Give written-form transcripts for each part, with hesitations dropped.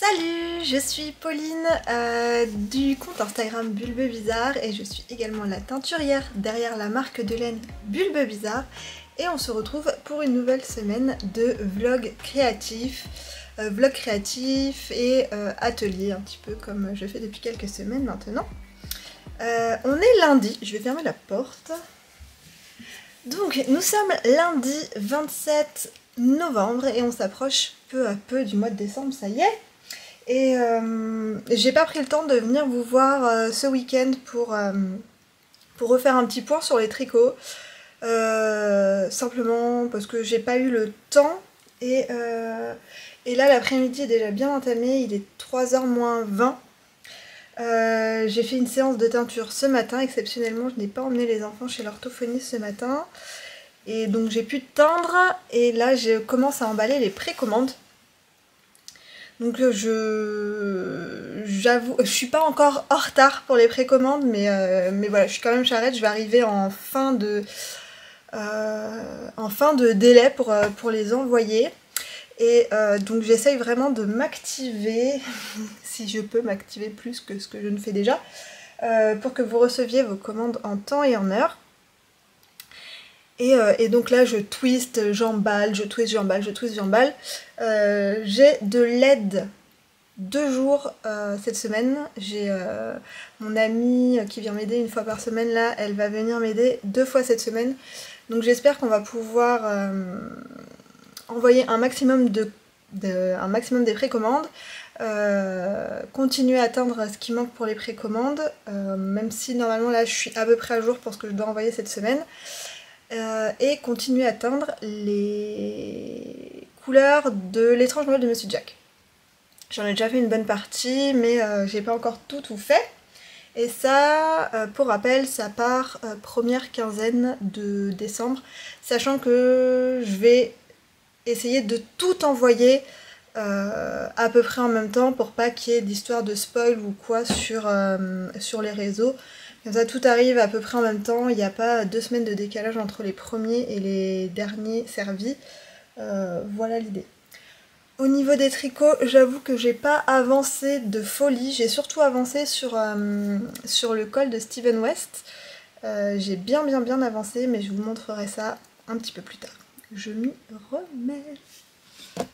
Salut, je suis Pauline du compte Instagram Bulbe Bizarre et je suis également la teinturière derrière la marque de laine Bulbe Bizarre et on se retrouve pour une nouvelle semaine de vlog créatif et atelier un petit peu comme je fais depuis quelques semaines maintenant. On est lundi, je vais fermer la porte. Donc nous sommes lundi 27 novembre et on s'approche peu à peu du mois de décembre, ça y est. Et j'ai pas pris le temps de venir vous voir ce week-end pour refaire un petit point sur les tricots. Simplement parce que j'ai pas eu le temps et là l'après-midi est déjà bien entamé, il est 3h moins 20. J'ai fait une séance de teinture ce matin, exceptionnellement je n'ai pas emmené les enfants chez l'orthophoniste ce matin. Et donc j'ai pu teindre et là je commence à emballer les précommandes. Donc j'avoue, je suis pas encore en retard pour les précommandes, mais voilà, je suis quand même charrette, je vais arriver en fin de délai pour les envoyer. Et donc j'essaye vraiment de m'activer, si je peux m'activer plus que ce que je ne fais déjà, pour que vous receviez vos commandes en temps et en heure. Et donc là je twiste, j'emballe, je twiste, j'emballe, je twiste, j'emballe. J'ai de l'aide 2 jours cette semaine. J'ai mon amie qui vient m'aider une fois par semaine là, elle va venir m'aider 2 fois cette semaine. Donc j'espère qu'on va pouvoir envoyer un maximum des précommandes. Continuer à atteindre ce qui manque pour les précommandes, même si normalement là je suis à peu près à jour pour ce que je dois envoyer cette semaine. Et continuer à atteindre les couleurs de l'étrange Noël de Monsieur Jack. J'en ai déjà fait une bonne partie, mais j'ai pas encore tout fait. Et ça, pour rappel, ça part première quinzaine de décembre, sachant que je vais essayer de tout envoyer à peu près en même temps pour pas qu'il y ait d'histoire de spoil ou quoi sur les réseaux. Comme ça tout arrive à peu près en même temps, il n'y a pas 2 semaines de décalage entre les premiers et les derniers servis. Voilà l'idée. Au niveau des tricots, j'avoue que j'ai pas avancé de folie, j'ai surtout avancé sur le col de Steven West. J'ai bien avancé, mais je vous montrerai ça un petit peu plus tard. Je m'y remets.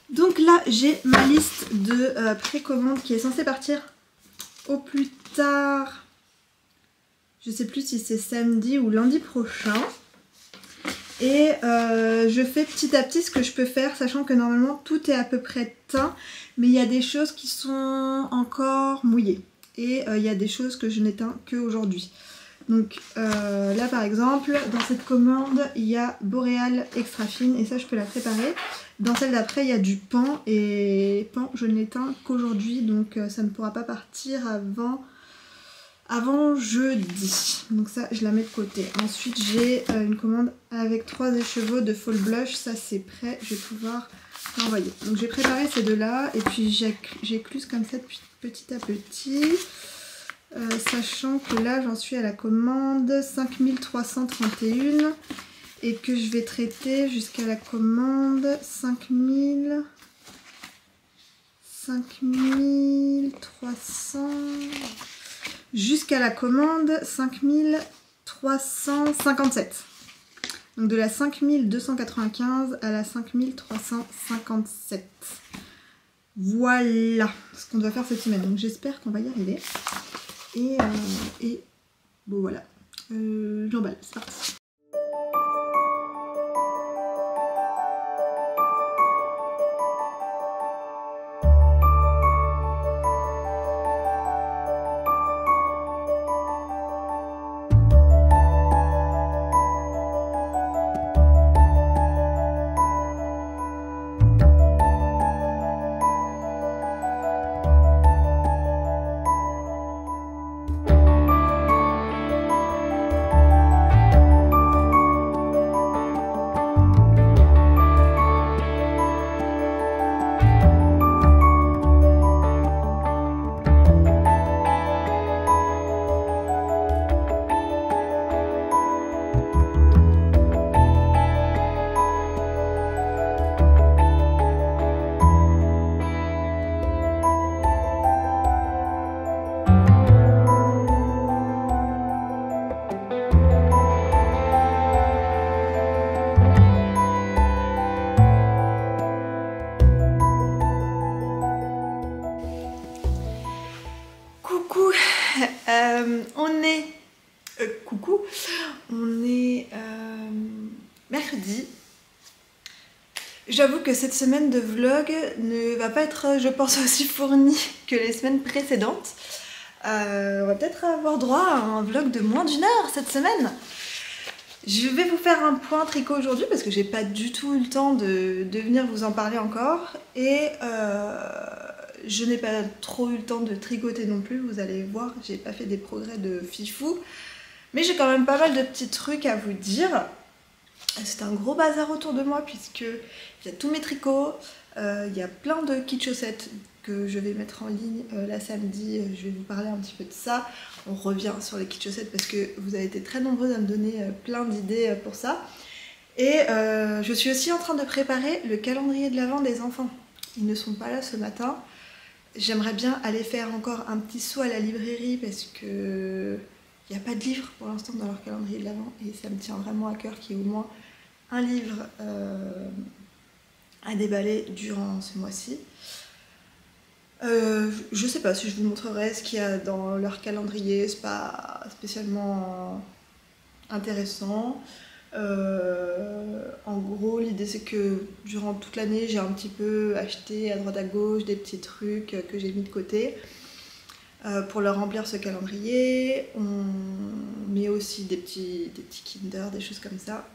Donc là j'ai ma liste de précommandes qui est censée partir au plus tard. Je sais plus si c'est samedi ou lundi prochain. Et je fais petit à petit ce que je peux faire, sachant que normalement tout est à peu près teint. Mais il y a des choses qui sont encore mouillées. Et il y a des choses que je n'éteins qu'aujourd'hui. Donc là par exemple, dans cette commande, il y a Boréal extra fine. Et ça je peux la préparer. Dans celle d'après, il y a du pan. Et pan, je ne l'éteins qu'aujourd'hui. Donc ça ne pourra pas partir avant jeudi, donc ça je la mets de côté. Ensuite j'ai une commande avec 3 écheveaux de Fall Blush, ça c'est prêt, je vais pouvoir l'envoyer. Donc j'ai préparé ces deux là et puis j'écluse comme ça petit à petit, sachant que là j'en suis à la commande 5331 et que je vais traiter jusqu'à la commande 5300... jusqu'à la commande 5357. Donc de la 5295 à la 5357. Voilà ce qu'on doit faire cette semaine. Donc j'espère qu'on va y arriver. Et bon voilà. J'emballe, c'est parti. On est... coucou. On est mercredi. J'avoue que cette semaine de vlog ne va pas être, je pense, aussi fournie que les semaines précédentes. On va peut-être avoir droit à un vlog de moins d'1 heure cette semaine. Je vais vous faire un point tricot aujourd'hui parce que j'ai pas du tout eu le temps de venir vous en parler encore. Et je n'ai pas trop eu le temps de tricoter non plus, vous allez voir, j'ai pas fait des progrès de fifou. Mais j'ai quand même pas mal de petits trucs à vous dire. C'est un gros bazar autour de moi puisque il y a tous mes tricots, il y a plein de kits chaussettes que je vais mettre en ligne là samedi, je vais vous parler un petit peu de ça. On revient sur les kits chaussettes parce que vous avez été très nombreux à me donner plein d'idées pour ça. Et je suis aussi en train de préparer le calendrier de l'Avent des enfants. Ils ne sont pas là ce matin. J'aimerais bien aller faire encore un petit saut à la librairie parce que il n'y a pas de livre pour l'instant dans leur calendrier de l'Avent et ça me tient vraiment à cœur qu'il y ait au moins un livre à déballer durant ce mois-ci. Je sais pas si je vous montrerai ce qu'il y a dans leur calendrier, c'est pas spécialement intéressant. En gros, l'idée c'est que durant toute l'année, j'ai un petit peu acheté à droite à gauche des petits trucs que j'ai mis de côté. Pour leur remplir ce calendrier, on met aussi des petits Kinder, des choses comme ça.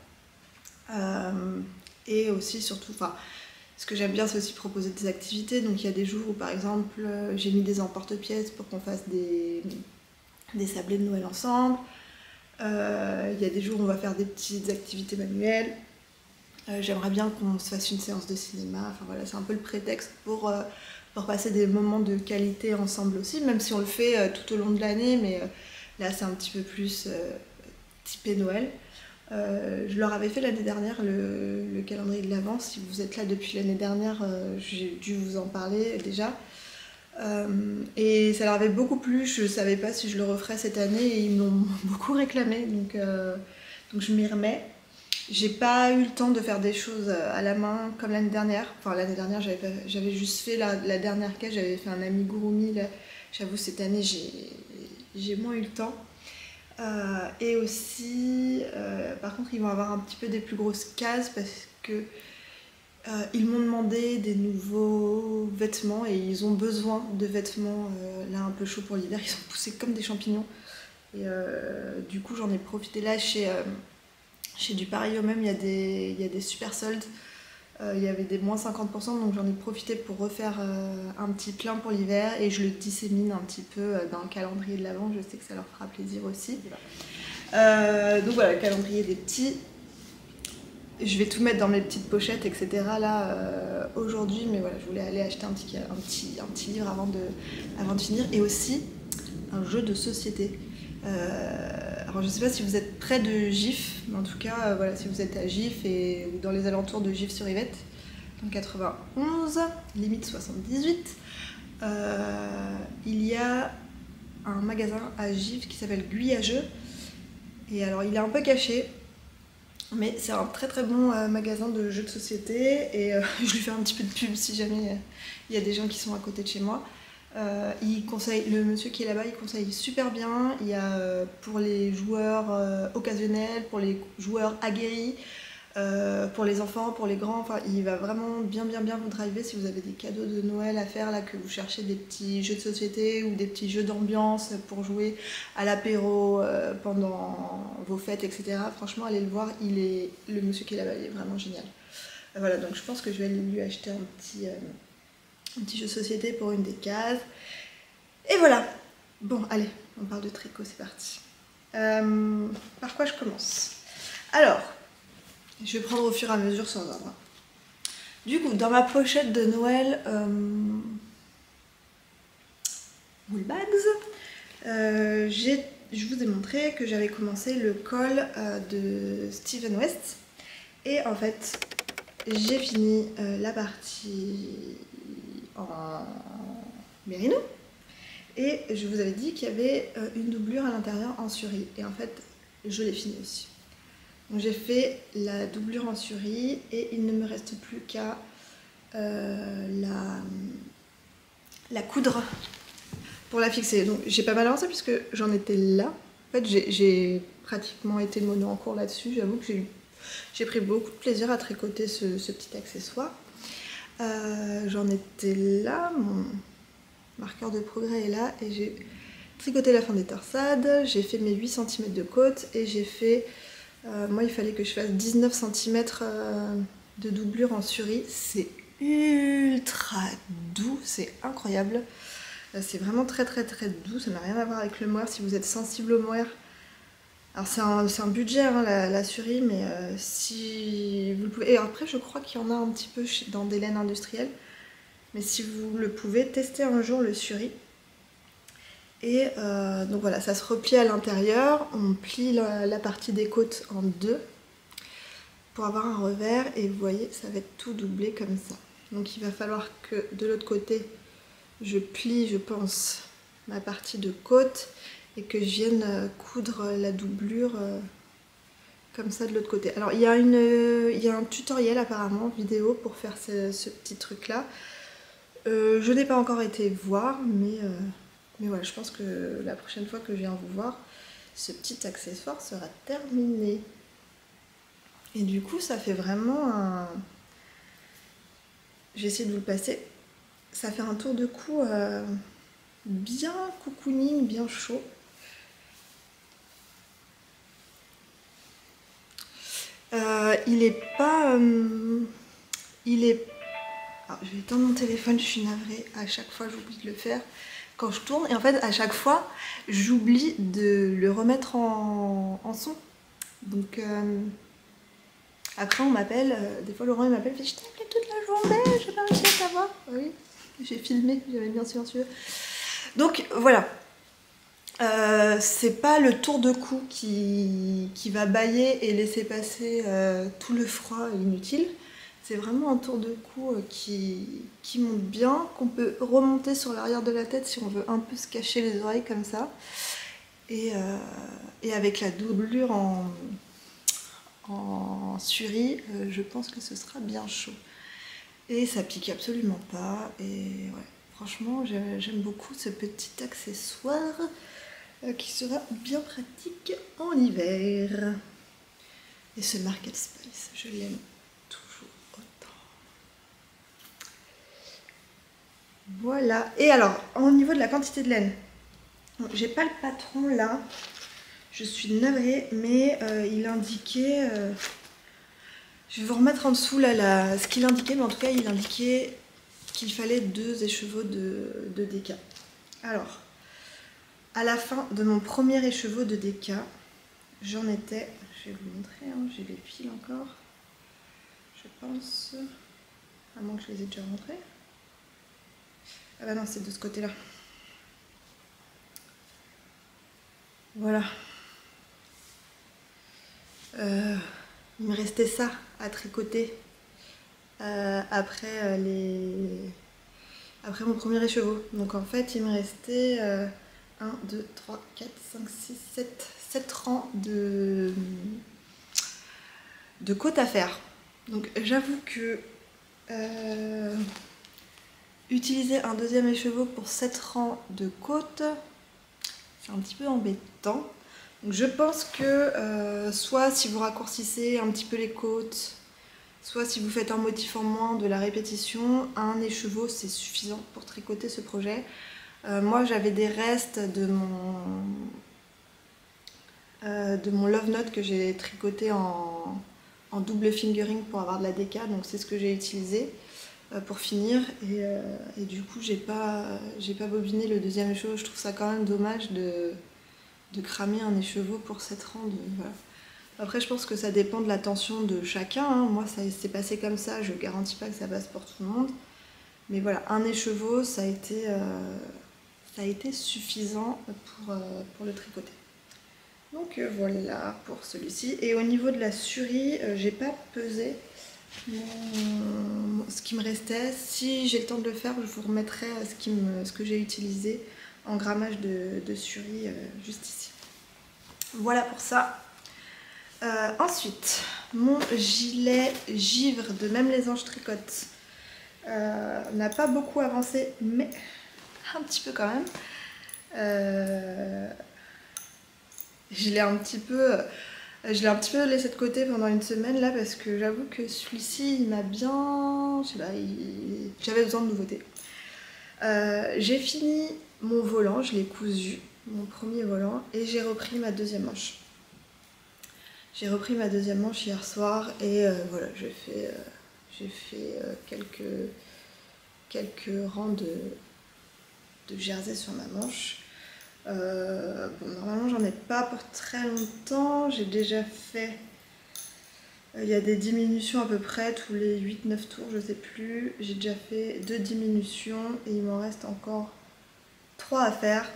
Et aussi, surtout, enfin, ce que j'aime bien, c'est aussi proposer des activités. Donc il y a des jours où, par exemple, j'ai mis des emporte-pièces pour qu'on fasse des sablés de Noël ensemble. Il y a des jours où on va faire des petites activités manuelles. J'aimerais bien qu'on se fasse une séance de cinéma. Enfin voilà, c'est un peu le prétexte pour passer des moments de qualité ensemble aussi, même si on le fait tout au long de l'année, mais là c'est un petit peu plus typé Noël. Je leur avais fait l'année dernière le calendrier de l'Avent. Si vous êtes là depuis l'année dernière, j'ai dû vous en parler déjà. Et ça leur avait beaucoup plu, je savais pas si je le referais cette année et ils m'ont beaucoup réclamé, donc je m'y remets. J'ai pas eu le temps de faire des choses à la main comme l'année dernière. Enfin l'année dernière j'avais juste fait la dernière caisse, j'avais fait un amigurumi. J'avoue cette année j'ai moins eu le temps. Et aussi, par contre ils vont avoir un petit peu des plus grosses cases parce que ils m'ont demandé des nouveaux vêtements et ils ont besoin de vêtements là un peu chauds pour l'hiver. Ils sont poussés comme des champignons. Et du coup j'en ai profité là chez du Paris au même, il y a des super soldes. Il y avait des moins 50%, donc j'en ai profité pour refaire un petit plein pour l'hiver et je le dissémine un petit peu dans le calendrier de l'Avent. Je sais que ça leur fera plaisir aussi. Donc voilà, le calendrier des petits. Je vais tout mettre dans mes petites pochettes, etc. là aujourd'hui, mais voilà, je voulais aller acheter un petit livre avant de finir. Et aussi un jeu de société. Alors je sais pas si vous êtes près de Gif, mais en tout cas voilà, si vous êtes à Gif ou dans les alentours de Gif-sur-Yvette, dans 91, limite 78, il y a un magasin à Gif qui s'appelle Guy à Jeux. Et alors il est un peu caché, mais c'est un très très bon magasin de jeux de société et je lui fais un petit peu de pub si jamais il y a des gens qui sont à côté de chez moi. Le monsieur qui est là-bas, il conseille super bien. Il y a pour les joueurs occasionnels, pour les joueurs aguerris, pour les enfants, pour les grands. Enfin, il va vraiment bien vous driver si vous avez des cadeaux de Noël à faire, là, que vous cherchez des petits jeux de société ou des petits jeux d'ambiance pour jouer à l'apéro pendant vos fêtes, etc. Franchement, allez le voir. Le monsieur qui est là-bas, il est vraiment génial. Voilà, donc je pense que je vais aller lui acheter un petit jeu de société pour une des cases. Et voilà. Bon, allez, on parle de tricot, c'est parti. Par quoi je commence? Alors, je vais prendre au fur et à mesure sans ordre. Du coup, dans ma pochette de Noël Woolbags, je vous ai montré que j'avais commencé le col de Steven West. Et en fait, j'ai fini la partie en mérino et je vous avais dit qu'il y avait une doublure à l'intérieur en suri et en fait je l'ai fini aussi. Donc j'ai fait la doublure en suri et il ne me reste plus qu'à la coudre pour la fixer. Donc j'ai pas mal avancé puisque j'en étais là. En fait j'ai pratiquement été mono en cours là-dessus. J'avoue que j'ai pris beaucoup de plaisir à tricoter ce petit accessoire. J'en étais là, mon marqueur de progrès est là et j'ai tricoté la fin des torsades, j'ai fait mes 8 cm de côte et j'ai fait, moi il fallait que je fasse 19 cm de doublure en suri. C'est ultra doux, c'est incroyable. C'est vraiment très doux, ça n'a rien à voir avec le mohair si vous êtes sensible au mohair. Alors c'est un budget hein, la suri, mais si vous le pouvez... Et après je crois qu'il y en a un petit peu dans des laines industrielles. Mais si vous le pouvez, testez un jour le suri. Et donc voilà, ça se replie à l'intérieur. On plie la partie des côtes en deux pour avoir un revers. Et vous voyez, ça va être tout doublé comme ça. Donc il va falloir que de l'autre côté, je plie, je pense, ma partie de côte et que je vienne coudre la doublure comme ça de l'autre côté. Alors il y a un tutoriel apparemment vidéo pour faire ce petit truc là. Je n'ai pas encore été voir, mais voilà, je pense que la prochaine fois que je viens vous voir, ce petit accessoire sera terminé. Et du coup ça fait vraiment un... J'ai essayé de vous le passer. Ça fait un tour de cou bien cocooning, bien chaud. Il est pas... Alors, je vais éteindre mon téléphone, je suis navrée. À chaque fois, j'oublie de le faire quand je tourne. Et en fait, à chaque fois, j'oublie de le remettre en son. Donc, après, on m'appelle. Des fois, Laurent, il m'appelle. Il fait, je t'ai appelé toute la journée, j'ai pas réussi à t'avoir. Oui, j'ai filmé, j'avais bien silencieux. Donc, voilà. C'est pas le tour de cou qui va bâiller et laisser passer tout le froid inutile. C'est vraiment un tour de cou qui monte bien, qu'on peut remonter sur l'arrière de la tête si on veut un peu se cacher les oreilles comme ça. Et avec la doublure en suri, je pense que ce sera bien chaud. Et ça pique absolument pas. Et ouais, franchement, j'aime beaucoup ce petit accessoire qui sera bien pratique en hiver. Et ce Market Spice, je l'aime toujours autant. Voilà. Et alors, au niveau de la quantité de laine, j'ai pas le patron là, je suis navrée, mais il indiquait... je vais vous remettre en dessous là ce qu'il indiquait, mais en tout cas il indiquait qu'il fallait 2 écheveaux de DK. Alors, à la fin de mon premier écheveau de DK, j'en étais, je vais vous montrer, hein, j'ai les fils encore, je pense, à moins que je les ai déjà montrés. Ah bah non, c'est de ce côté-là. Voilà. Il me restait ça à tricoter après mon premier écheveau. Donc en fait, il me restait 1, 2, 3, 4, 5, 6, 7 rangs de côte à faire. Donc j'avoue que utiliser un deuxième écheveau pour 7 rangs de côte, c'est un petit peu embêtant. Donc je pense que soit si vous raccourcissez un petit peu les côtes, soit si vous faites un motif en moins de la répétition, un écheveau c'est suffisant pour tricoter ce projet. Moi j'avais des restes de mon Love Note que j'ai tricoté en double fingering pour avoir de la DK, donc c'est ce que j'ai utilisé pour finir. Et du coup j'ai pas bobiné le deuxième écheveau. Je trouve ça quand même dommage de cramer un écheveau pour 7 rangs. Voilà. Après je pense que ça dépend de la tension de chacun, hein. Moi ça s'est passé comme ça, je garantis pas que ça passe pour tout le monde. Mais voilà, un écheveau ça a été suffisant pour le tricoter. Donc voilà pour celui-ci. Et au niveau de la suri, j'ai pas pesé ce qui me restait. Si j'ai le temps de le faire, je vous remettrai ce que j'ai utilisé en grammage de suri juste ici. Voilà pour ça. Ensuite, mon gilet givre de Même les Anges tricotent n'a pas beaucoup avancé, mais un petit peu quand même. Je l'ai un petit peu laissé de côté pendant une semaine là parce que j'avoue que celui-ci il m'a bien... Je sais pas, j'avais besoin de nouveautés. J'ai fini mon volant, je l'ai cousu, mon premier volant, et j'ai repris ma deuxième manche. J'ai repris ma deuxième manche hier soir et voilà, j'ai fait quelques rangs de jersey sur ma manche. Bon, normalement j'en ai pas pour très longtemps, j'ai déjà fait, il y a des diminutions à peu près tous les 8-9 tours, je sais plus, j'ai déjà fait 2 diminutions et il m'en reste encore 3 à faire,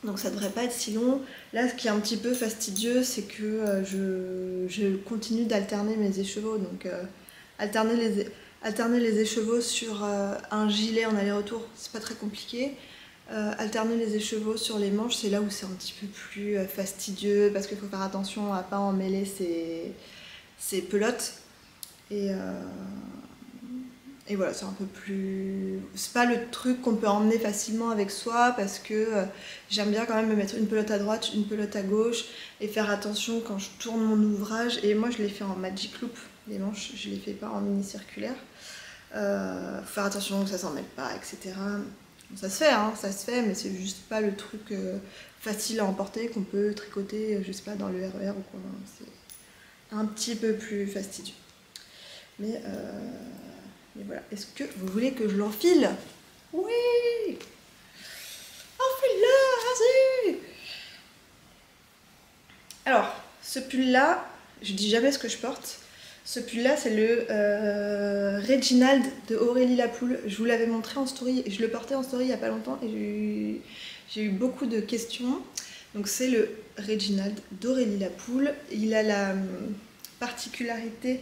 donc ça devrait pas être si long. Là ce qui est un petit peu fastidieux c'est que je continue d'alterner mes écheveaux, donc alterner les écheveaux sur un gilet en aller-retour c'est pas très compliqué. Alterner les écheveaux sur les manches, c'est là où c'est un petit peu plus fastidieux parce qu'il faut faire attention à pas emmêler ses pelotes. Et voilà, c'est un peu plus... C'est pas le truc qu'on peut emmener facilement avec soi parce que j'aime bien quand même me mettre une pelote à droite, une pelote à gauche et faire attention quand je tourne mon ouvrage. Et moi je l'ai fait en magic loop, les manches, je les fais pas en mini circulaire. Faut faire attention que ça s'en mêle pas, etc. Ça se fait, hein, ça se fait, mais c'est juste pas le truc facile à emporter qu'on peut tricoter, je sais pas, dans le RER ou quoi. C'est un petit peu plus fastidieux. Mais voilà. Est-ce que vous voulez que je l'enfile? Oui! Enfile-le, vas-y! Alors, ce pull-là, je dis jamais ce que je porte. Ce pull-là, c'est le Reginald de Aurélie Lapoule. Je vous l'avais montré en story, je le portais en story il n'y a pas longtemps et j'ai eu beaucoup de questions. Donc c'est le Reginald d'Aurélie Lapoule. Il a la particularité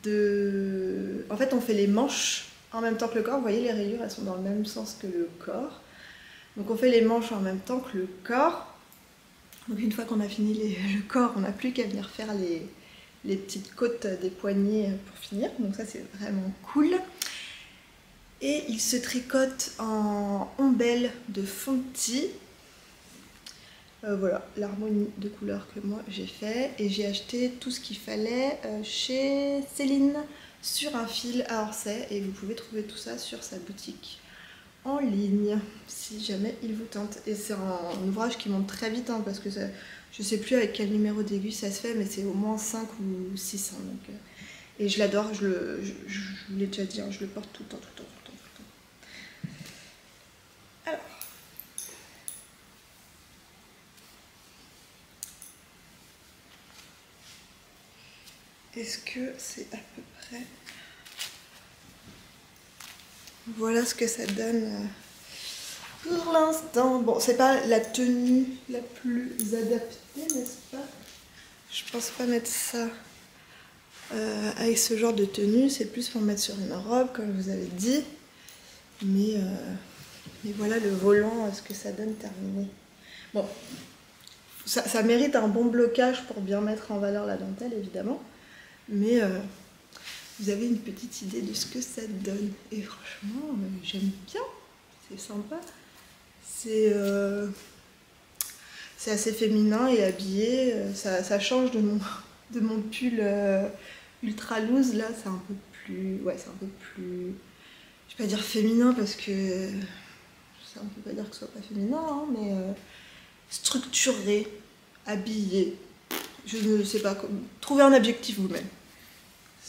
de... En fait, on fait les manches en même temps que le corps. Vous voyez, les rayures, elles sont dans le même sens que le corps. Donc on fait les manches en même temps que le corps. Donc une fois qu'on a fini le corps, on n'a plus qu'à venir faire les petites côtes des poignets pour finir, donc ça c'est vraiment cool. Et il se tricote en ombelle de Fonti. Voilà, l'harmonie de couleurs que moi j'ai fait. Et j'ai acheté tout ce qu'il fallait chez Céline sur un fil à Orsay. Et vous pouvez trouver tout ça sur sa boutique en ligne, si jamais il vous tente. Et c'est un ouvrage qui monte très vite, hein, parce que ça, je sais plus avec quel numéro d'aiguille ça se fait, mais c'est au moins 5 ou 6. Hein, donc, et je l'adore, je vous l'ai déjà dit, hein, je le porte tout le temps, tout le temps, tout le temps, tout le temps. Alors. Est-ce que c'est à peu près... Voilà ce que ça donne pour l'instant. Bon, c'est pas la tenue la plus adaptée, n'est-ce pas? Je pense pas mettre ça avec ce genre de tenue. C'est plus pour mettre sur une robe, comme je vous avais dit. Mais voilà le volant, ce que ça donne terminé. Bon, ça mérite un bon blocage pour bien mettre en valeur la dentelle, évidemment. Mais... vous avez une petite idée de ce que ça donne. Et franchement, j'aime bien. C'est sympa. C'est assez féminin et habillé. Ça change de mon pull ultra loose. Là, c'est un peu plus... Ouais, c'est un peu plus... Je vais pas dire féminin parce que... Ça, on peut pas dire que ce soit pas féminin, hein, mais structuré, habillé. Je ne sais pas. Trouvez un adjectif vous-même.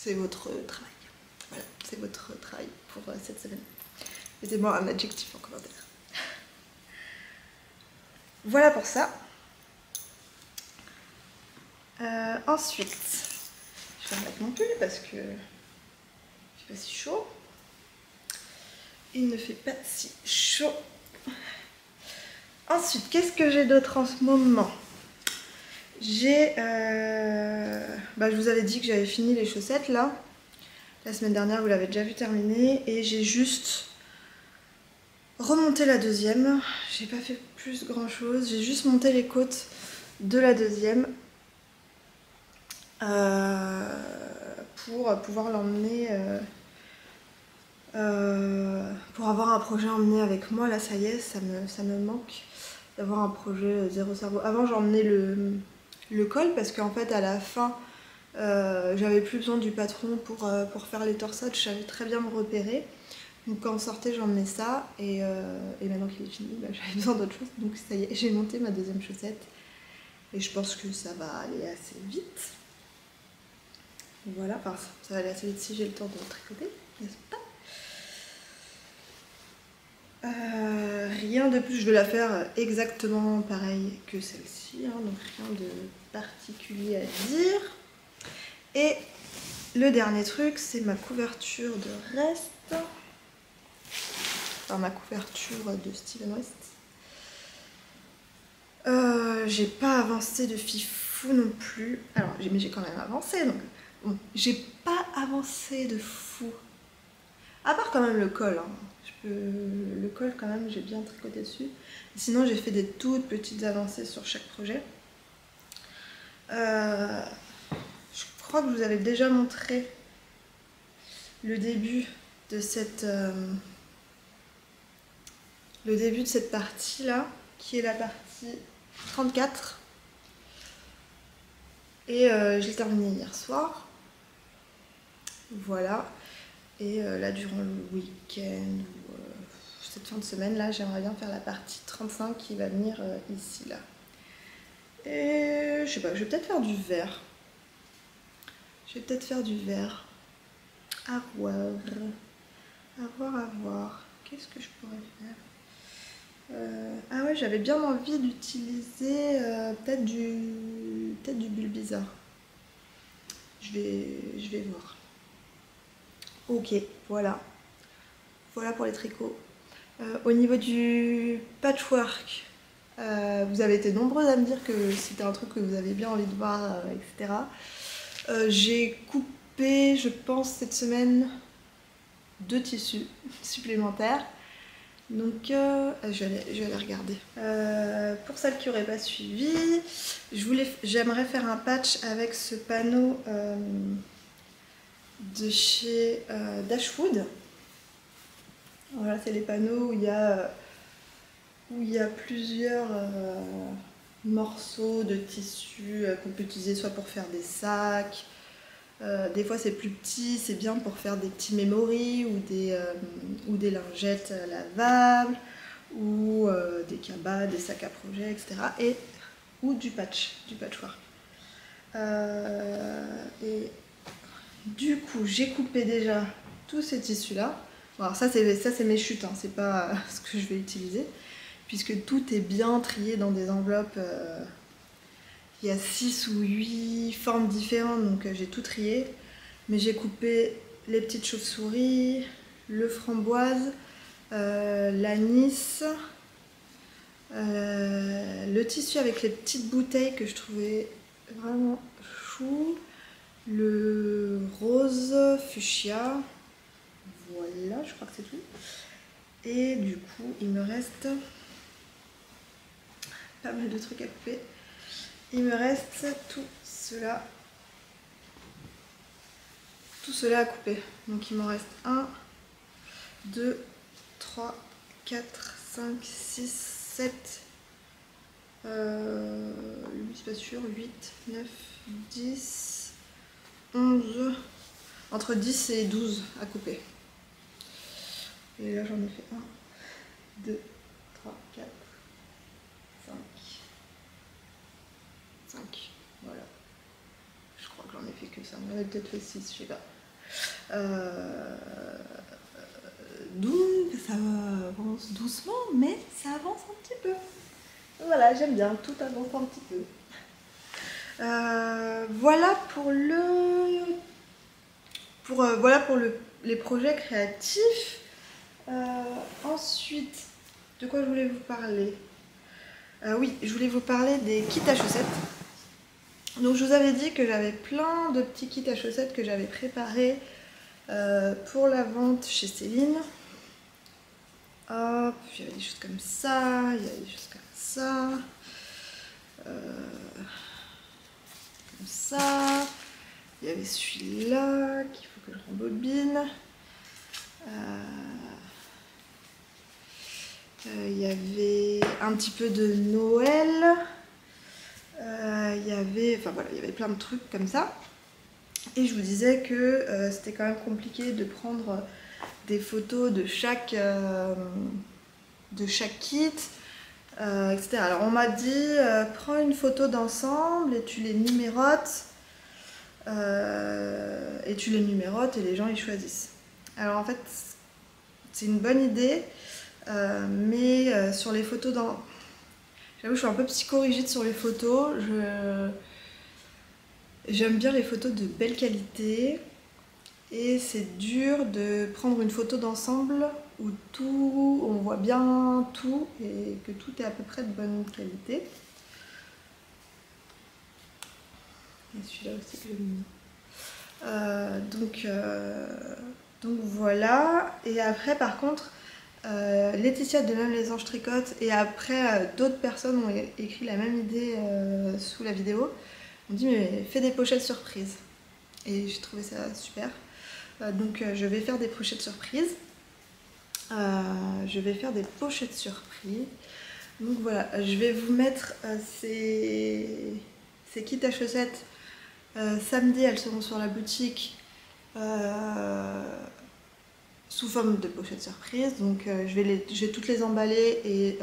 C'est votre travail. Voilà, c'est votre travail pour cette semaine. Mettez-moi un adjectif en commentaire. Voilà pour ça. Ensuite, je vais remettre mon pull parce que il fait pas si chaud. Il ne fait pas si chaud. Ensuite, qu'est-ce que j'ai d'autre en ce moment? J'ai... je vous avais dit que j'avais fini les chaussettes là. La semaine dernière, vous l'avez déjà vu terminer. Et j'ai juste remonté la deuxième. J'ai pas fait plus grand chose. J'ai juste monté les côtes de la deuxième. Pour pouvoir l'emmener Pour avoir un projet emmené avec moi, là ça y est, ça me manque d'avoir un projet zéro cerveau. Avant j'emmenais le col parce qu'en fait à la fin j'avais plus besoin du patron pour faire les torsades, je savais très bien me repérer. Donc quand on sortait j'emmenais ça et maintenant qu'il est fini bah, j'avais besoin d'autre chose. Donc ça y est, j'ai monté ma deuxième chaussette et je pense que ça va aller assez vite. Voilà, enfin ça va aller assez vite si j'ai le temps de tricoter, n'est-ce pas? Rien de plus, je vais la faire exactement pareil que celle-ci, hein, donc rien de particulier à dire. Et le dernier truc, c'est ma couverture de reste, enfin ma couverture de Steven West. J'ai pas avancé de fifou non plus, alors mais j'ai quand même avancé, donc bon, j'ai pas avancé de fou, à part quand même le col, hein. Le col quand même j'ai bien tricoté dessus. Sinon j'ai fait des toutes petites avancées sur chaque projet. Je crois que je vous avais déjà montré le début de cette partie là, qui est la partie 34. Et je l'ai terminé hier soir. Voilà. Et là durant le week-end ou cette fin de semaine là, j'aimerais bien faire la partie 35 qui va venir ici là. Et je sais pas, je vais peut-être faire du vert. À voir. À voir. Qu'est-ce que je pourrais faire? Ah ouais, j'avais bien envie d'utiliser peut-être du Bulbizarre. Je vais voir. Ok, voilà. Voilà pour les tricots. Au niveau du patchwork, vous avez été nombreuses à me dire que c'était un truc que vous avez bien envie de voir, etc. J'ai coupé, je pense, cette semaine 2 tissus supplémentaires. Donc je vais aller regarder. Pour celles qui n'auraient pas suivi, j'aimerais faire un patch avec ce panneau de chez Dashwood. Voilà, c'est les panneaux où il y a plusieurs morceaux de tissu qu'on peut utiliser soit pour faire des sacs, des fois c'est plus petit, c'est bien pour faire des petits memories ou des lingettes lavables ou des cabas, des sacs à projet, etc. Ou du patchwork. Et du coup j'ai coupé déjà tous ces tissus là. Bon, alors ça c'est mes chutes, hein, c'est pas ce que je vais utiliser, puisque tout est bien trié dans des enveloppes. Il y a 6 ou 8 formes différentes, donc j'ai tout trié. Mais j'ai coupé les petites chauves-souris, le framboise, l'anis, le tissu avec les petites bouteilles que je trouvais vraiment chou, le rose fuchsia. Voilà, je crois que c'est tout. Et du coup, il me reste pas mal de trucs à couper. Il me reste tout cela à couper. Donc il m'en reste 1, 2, 3, 4, 5, 6, 7, 8, c'est pas sûr, 8, 9, 10, 11, entre 10 et 12 à couper. Et là j'en ai fait 1, 2, 3, 4, 5, 5, voilà. Je crois que j'en ai fait que ça, j'en avais peut-être fait 6, je sais pas. Donc ça avance doucement, mais ça avance un petit peu. Voilà, j'aime bien, tout avance un petit peu. Voilà pour les projets créatifs. Ensuite, de quoi je voulais vous parler? Oui, je voulais vous parler des kits à chaussettes. Donc je vous avais dit que j'avais plein de petits kits à chaussettes que j'avais préparés pour la vente chez Céline. Hop, il y avait des choses comme ça, il y avait des choses comme ça. Comme ça. Il y avait celui-là qu'il faut que je rembobine. Il y avait un petit peu de Noël. Il y avait plein de trucs comme ça. Et je vous disais que c'était quand même compliqué de prendre des photos de chaque kit, etc. Alors on m'a dit prends une photo d'ensemble et tu les numérotes. Et les gens ils choisissent. Alors en fait c'est une bonne idée, mais sur les photos j'avoue je suis un peu psychorigide sur les photos. J'aime bien les photos de belle qualité et c'est dur de prendre une photo d'ensemble où on voit bien tout et que tout est à peu près de bonne qualité. Et celui-là aussi que j'aime bien. Donc voilà. Et après par contre, Laetitia de Même les Anges Tricotent et après d'autres personnes ont écrit la même idée sous la vidéo. On dit mais fais des pochettes surprises. Et j'ai trouvé ça super. Donc je vais faire des pochettes surprises. Donc voilà, je vais vous mettre ces kits à chaussettes. Samedi, elles seront sur la boutique sous forme de pochettes surprises. Donc je vais toutes les emballer et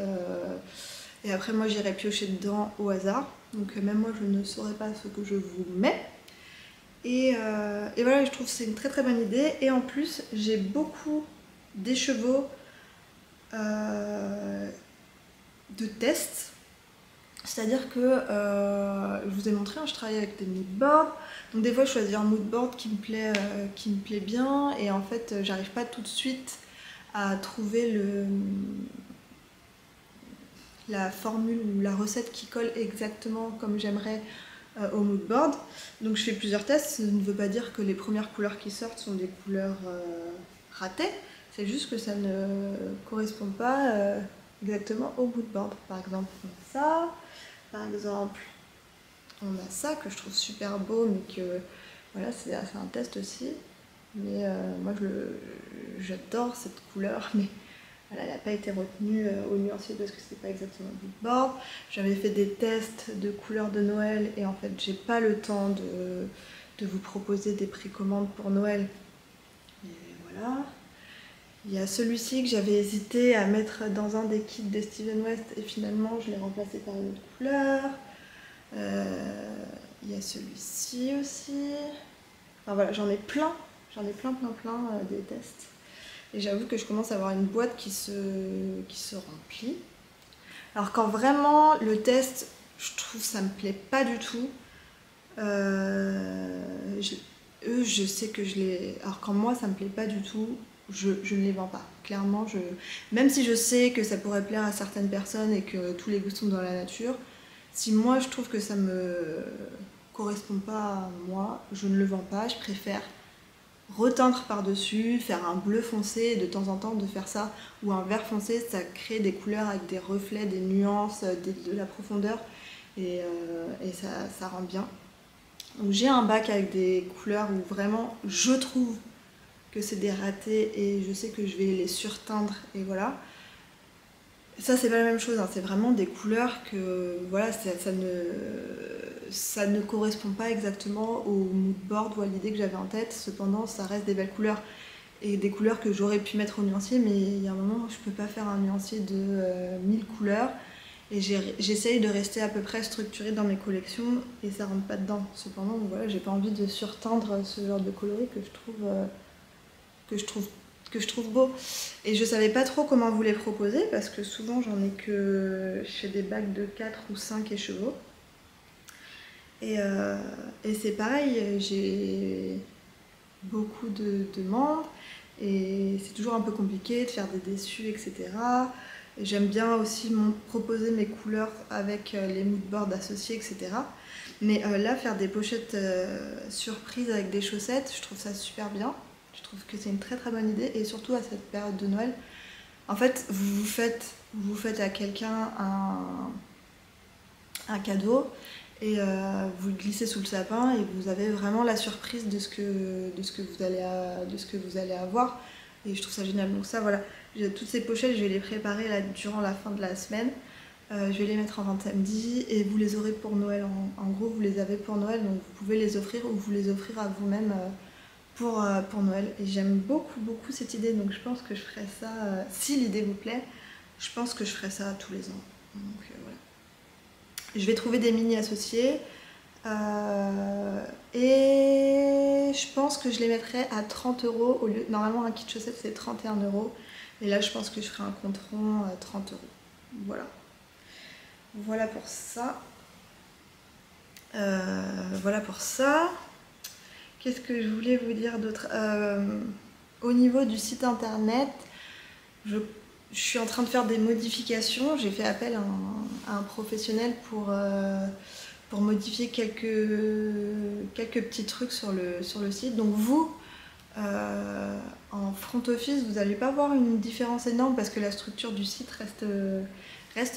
après moi j'irai piocher dedans au hasard. Donc même moi je ne saurais pas ce que je vous mets. Et voilà, je trouve que c'est une très très bonne idée. Et en plus, j'ai beaucoup d'écheveaux de tests. C'est-à-dire que, je vous ai montré, je travaille avec des moodboards. Donc des fois, je choisis un moodboard qui me plaît bien. Et en fait, j'arrive pas tout de suite à trouver la formule ou la recette qui colle exactement comme j'aimerais au moodboard. Donc je fais plusieurs tests, ça ne veut pas dire que les premières couleurs qui sortent sont des couleurs ratées, c'est juste que ça ne correspond pas exactement au moodboard. Par exemple on a ça, par exemple on a ça que je trouve super beau mais que voilà c'est un test aussi. Mais moi j'adore cette couleur mais voilà, elle n'a pas été retenue au nuancier parce que c'était pas exactement le moodboard. J'avais fait des tests de couleurs de Noël et en fait j'ai pas le temps de vous proposer des précommandes pour Noël. Et voilà. Il y a celui-ci que j'avais hésité à mettre dans un des kits de Steven West et finalement je l'ai remplacé par une autre couleur. Il y a celui-ci aussi. Enfin voilà, j'en ai plein des tests. Et j'avoue que je commence à avoir une boîte qui se remplit. Alors quand vraiment le test, je trouve ça me plaît pas du tout. Je sais que je les... Alors quand moi ça me plaît pas du tout, je ne les vends pas. Clairement, même si je sais que ça pourrait plaire à certaines personnes et que tous les goûts sont dans la nature, si moi je trouve que ça me correspond pas à moi, je ne le vends pas. Je préfère reteindre par-dessus, faire un bleu foncé et de temps en temps de faire ça, ou un vert foncé, ça crée des couleurs avec des reflets, des nuances, de la profondeur et ça rend bien. Donc j'ai un bac avec des couleurs où vraiment je trouve que c'est des ratés et je sais que je vais les surteindre et voilà. Ça c'est pas la même chose, hein. C'est vraiment des couleurs que voilà, ça ne correspond pas exactement au moodboard ou à l'idée que j'avais en tête. Cependant ça reste des belles couleurs et des couleurs que j'aurais pu mettre au nuancier, mais il y a un moment où je peux pas faire un nuancier de 1000 couleurs et j'essaye de rester à peu près structurée dans mes collections et ça rentre pas dedans. Cependant voilà, j'ai pas envie de surteindre ce genre de coloris que je trouve beau. Et je savais pas trop comment vous les proposer parce que souvent j'en ai que chez des bacs de 4 ou 5 écheveaux. Et c'est pareil, j'ai beaucoup de demandes et c'est toujours un peu compliqué de faire des dessus, etc. J'aime bien aussi proposer mes couleurs avec les moodboards associés, etc. Mais là, faire des pochettes surprises avec des chaussettes, je trouve ça super bien. Je trouve que c'est une très très bonne idée et surtout à cette période de Noël. En fait, vous faites à quelqu'un un cadeau et vous le glissez sous le sapin et vous avez vraiment la surprise de ce que vous allez avoir. et je trouve ça génial. Donc ça voilà, toutes ces pochettes je vais les préparer là durant la fin de la semaine. Je vais les mettre en vente samedi et vous les aurez pour Noël. En gros vous les avez pour Noël, donc vous pouvez les offrir ou vous les offrir à vous-même pour Noël. Et j'aime beaucoup cette idée, donc je pense que je ferai ça, si l'idée vous plaît, je pense que je ferai ça tous les ans. Donc voilà. Je vais trouver des mini associés et je pense que je les mettrai à 30 € au lieu. Normalement, un kit chaussettes c'est 31 €. Et là, je pense que je ferai un compte rond à 30 €. Voilà. Voilà pour ça. Voilà pour ça. Qu'est-ce que je voulais vous dire d'autre? Au niveau du site internet, je suis en train de faire des modifications. J'ai fait appel à un professionnel pour modifier quelques petits trucs sur le site. Donc vous, en front office, vous n'allez pas voir une différence énorme parce que la structure du site reste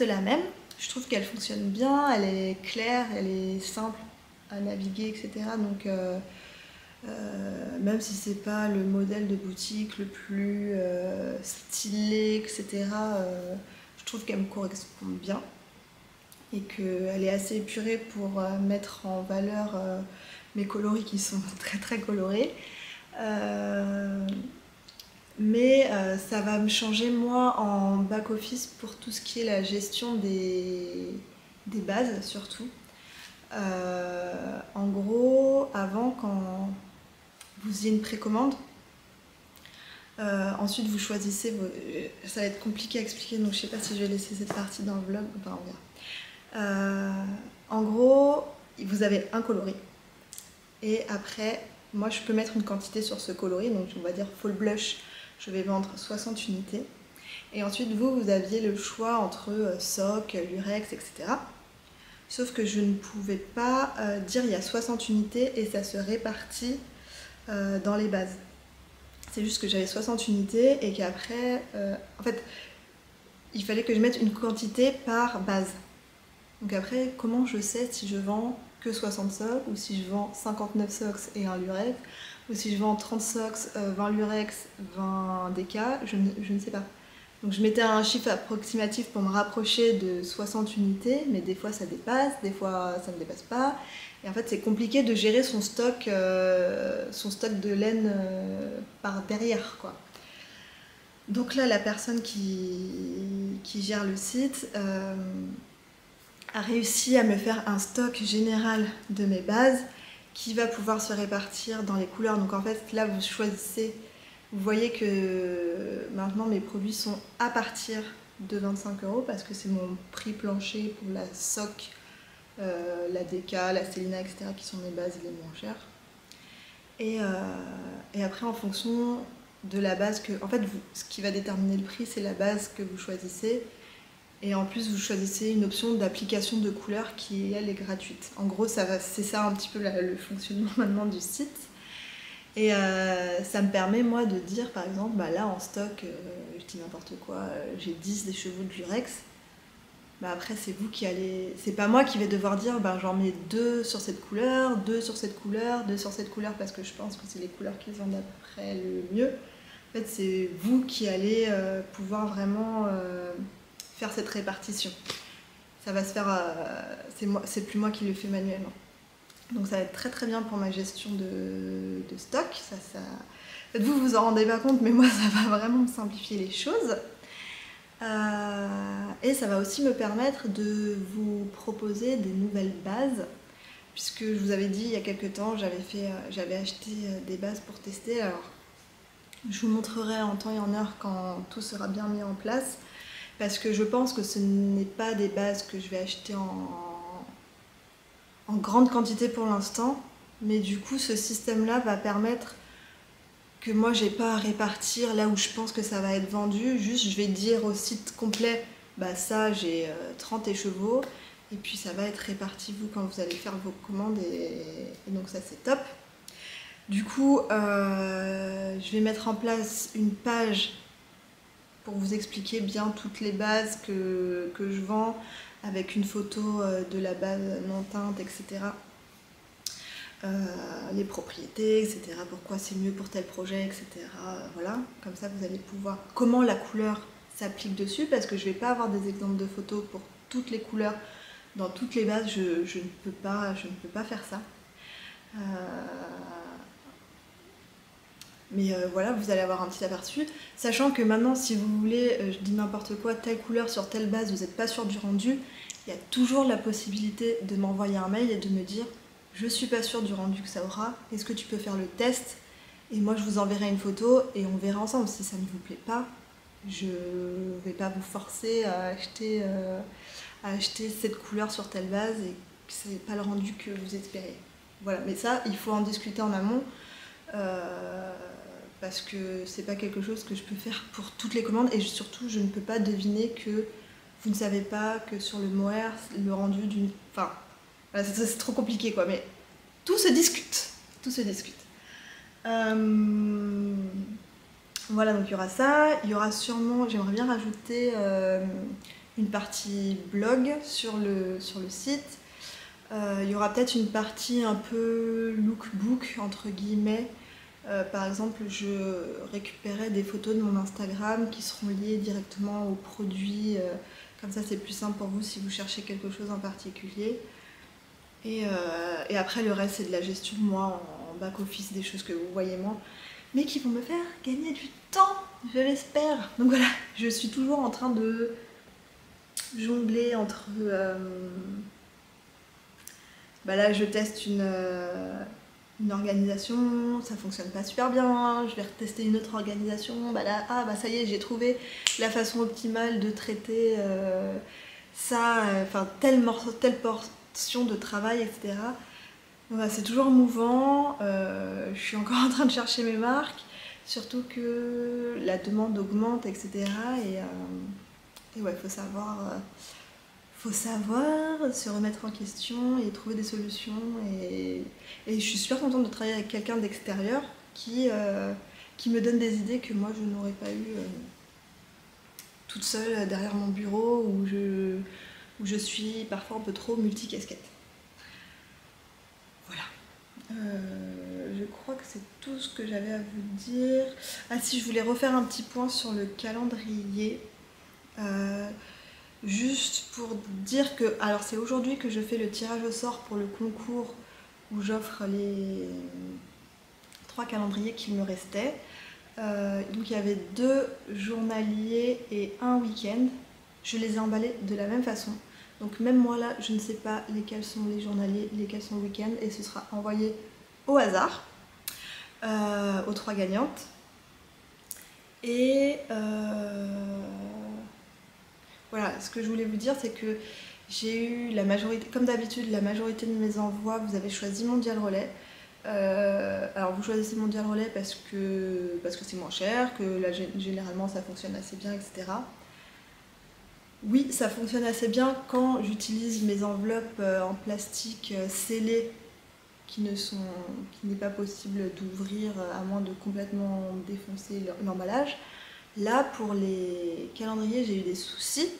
la même. Je trouve qu'elle fonctionne bien, elle est claire, elle est simple à naviguer, etc. Donc même si c'est pas le modèle de boutique le plus stylé, etc., je trouve qu'elle me correspond bien et qu'elle est assez épurée pour mettre en valeur mes coloris qui sont très colorés. Mais ça va me changer moi en back office pour tout ce qui est la gestion des bases surtout. En gros, avant, quand vous faisiez une précommande, ensuite vous choisissez ça va être compliqué à expliquer, donc je sais pas si je vais laisser cette partie dans le vlog, enfin on verra. En gros, vous avez un coloris et après moi je peux mettre une quantité sur ce coloris, donc on va dire fall blush, je vais vendre 60 unités et ensuite vous aviez le choix entre soc, lurex, etc. Sauf que je ne pouvais pas dire il y a 60 unités et ça se répartit dans les bases. C'est juste que j'avais 60 unités et qu'après, en fait, il fallait que je mette une quantité par base. Donc après, comment je sais si je vends que 60 socks ou si je vends 59 socks et un lurex ou si je vends 30 socks, 20 lurex, 20 DK, je ne sais pas. Donc je mettais un chiffre approximatif pour me rapprocher de 60 unités, mais des fois ça dépasse, des fois ça ne dépasse pas. Et en fait c'est compliqué de gérer son stock de laine par derrière, quoi. Donc là la personne qui gère le site a réussi à me faire un stock général de mes bases qui va pouvoir se répartir dans les couleurs. Donc en fait là vous choisissez, vous voyez que maintenant mes produits sont à partir de 25 € parce que c'est mon prix plancher pour la SOC, la DK, la Célina, etc. qui sont mes bases les moins chères. Et après en fonction de la base que... En fait ce qui va déterminer le prix c'est la base que vous choisissez. Et en plus, vous choisissez une option d'application de couleur qui, elle, est gratuite. En gros, c'est ça un petit peu le fonctionnement maintenant du site. Et ça me permet, moi, de dire, par exemple, bah là, en stock, je dis n'importe quoi, j'ai 10 des chevaux de lurex. Bah après, c'est vous qui allez... C'est pas moi qui vais devoir dire, bah j'en mets 2 sur cette couleur, 2 sur cette couleur, 2 sur cette couleur, parce que je pense que c'est les couleurs qui se vendent à peu près le mieux. En fait, c'est vous qui allez pouvoir vraiment... faire cette répartition. Ça va se faire, c'est plus moi qui le fais manuellement. Donc ça va être très bien pour ma gestion de stock. En fait, vous vous en rendez pas compte, mais moi ça va vraiment me simplifier les choses. Et ça va aussi me permettre de vous proposer des nouvelles bases, puisque je vous avais dit il y a quelques temps, j'avais acheté des bases pour tester. Alors, je vous montrerai en temps et en heure quand tout sera bien mis en place. Parce que je pense que ce n'est pas des bases que je vais acheter en grande quantité pour l'instant. Mais du coup, ce système-là va permettre que moi, j'ai pas à répartir là où je pense que ça va être vendu. Juste, je vais dire au site complet, bah ça, j'ai 30 écheveaux. Et puis, ça va être réparti, vous, quand vous allez faire vos commandes. Et donc, ça, c'est top. Du coup, je vais mettre en place une page pour vous expliquer bien toutes les bases que je vends avec une photo de la base non teinte, etc. les propriétés, etc. Pourquoi c'est mieux pour tel projet, etc. Voilà, comme ça vous allez pouvoir... Comment la couleur s'applique dessus, parce que je ne vais pas avoir des exemples de photos pour toutes les couleurs, dans toutes les bases, je ne peux pas faire ça. Mais voilà, vous allez avoir un petit aperçu, sachant que maintenant, si vous voulez, je dis n'importe quoi, telle couleur sur telle base, vous n'êtes pas sûr du rendu, il y a toujours la possibilité de m'envoyer un mail et de me dire je suis pas sûre du rendu que ça aura, est-ce que tu peux faire le test? Et moi je vous enverrai une photo et on verra ensemble. Si ça ne vous plaît pas, je vais pas vous forcer à acheter cette couleur sur telle base et que c'est pas le rendu que vous espérez. Voilà, mais ça, il faut en discuter en amont. Parce que c'est pas quelque chose que je peux faire pour toutes les commandes, et surtout je ne peux pas deviner que vous ne savez pas que sur le mohair le rendu d'une... Enfin, voilà, c'est trop compliqué quoi, mais tout se discute. Tout se discute. Voilà, donc il y aura ça. Il y aura sûrement, j'aimerais bien rajouter une partie blog sur le site. Il y aura peut-être une partie un peu lookbook entre guillemets. Par exemple, je récupérais des photos de mon Instagram qui seront liées directement aux produits. Comme ça, c'est plus simple pour vous si vous cherchez quelque chose en particulier. Et après, le reste, c'est de la gestion, moi, en back-office, des choses que vous voyez moins, mais qui vont me faire gagner du temps, je l'espère. Donc voilà, je suis toujours en train de jongler entre... là, je teste une organisation, ça fonctionne pas super bien, je vais retester une autre organisation, là, ça y est, j'ai trouvé la façon optimale de traiter ça, telle portion de travail, etc. Donc, c'est toujours mouvant, je suis encore en train de chercher mes marques, surtout que la demande augmente, etc. Et ouais, faut savoir se remettre en question et trouver des solutions. Et je suis super contente de travailler avec quelqu'un d'extérieur qui me donne des idées que moi je n'aurais pas eu toute seule derrière mon bureau, où je suis parfois un peu trop multicasquette. Voilà. Je crois que c'est tout ce que j'avais à vous dire. Ah si, je voulais refaire un petit point sur le calendrier. Juste pour dire que, alors c'est aujourd'hui que je fais le tirage au sort pour le concours où j'offre les 3 calendriers qu'il me restait. Donc il y avait 2 journaliers et 1 week-end. Je les ai emballés de la même façon. Donc même moi là, je ne sais pas lesquels sont les journaliers, lesquels sont le week-end, et ce sera envoyé au hasard aux 3 gagnantes. Et voilà, ce que je voulais vous dire, c'est que j'ai eu la majorité, comme d'habitude, la majorité de mes envois, vous avez choisi Mondial Relais. Alors vous choisissez Mondial Relais parce que c'est moins cher, que là, généralement ça fonctionne assez bien, etc. Oui, ça fonctionne assez bien quand j'utilise mes enveloppes en plastique scellées qui n'est pas possible d'ouvrir à moins de complètement défoncer l'emballage. Là, pour les calendriers, j'ai eu des soucis,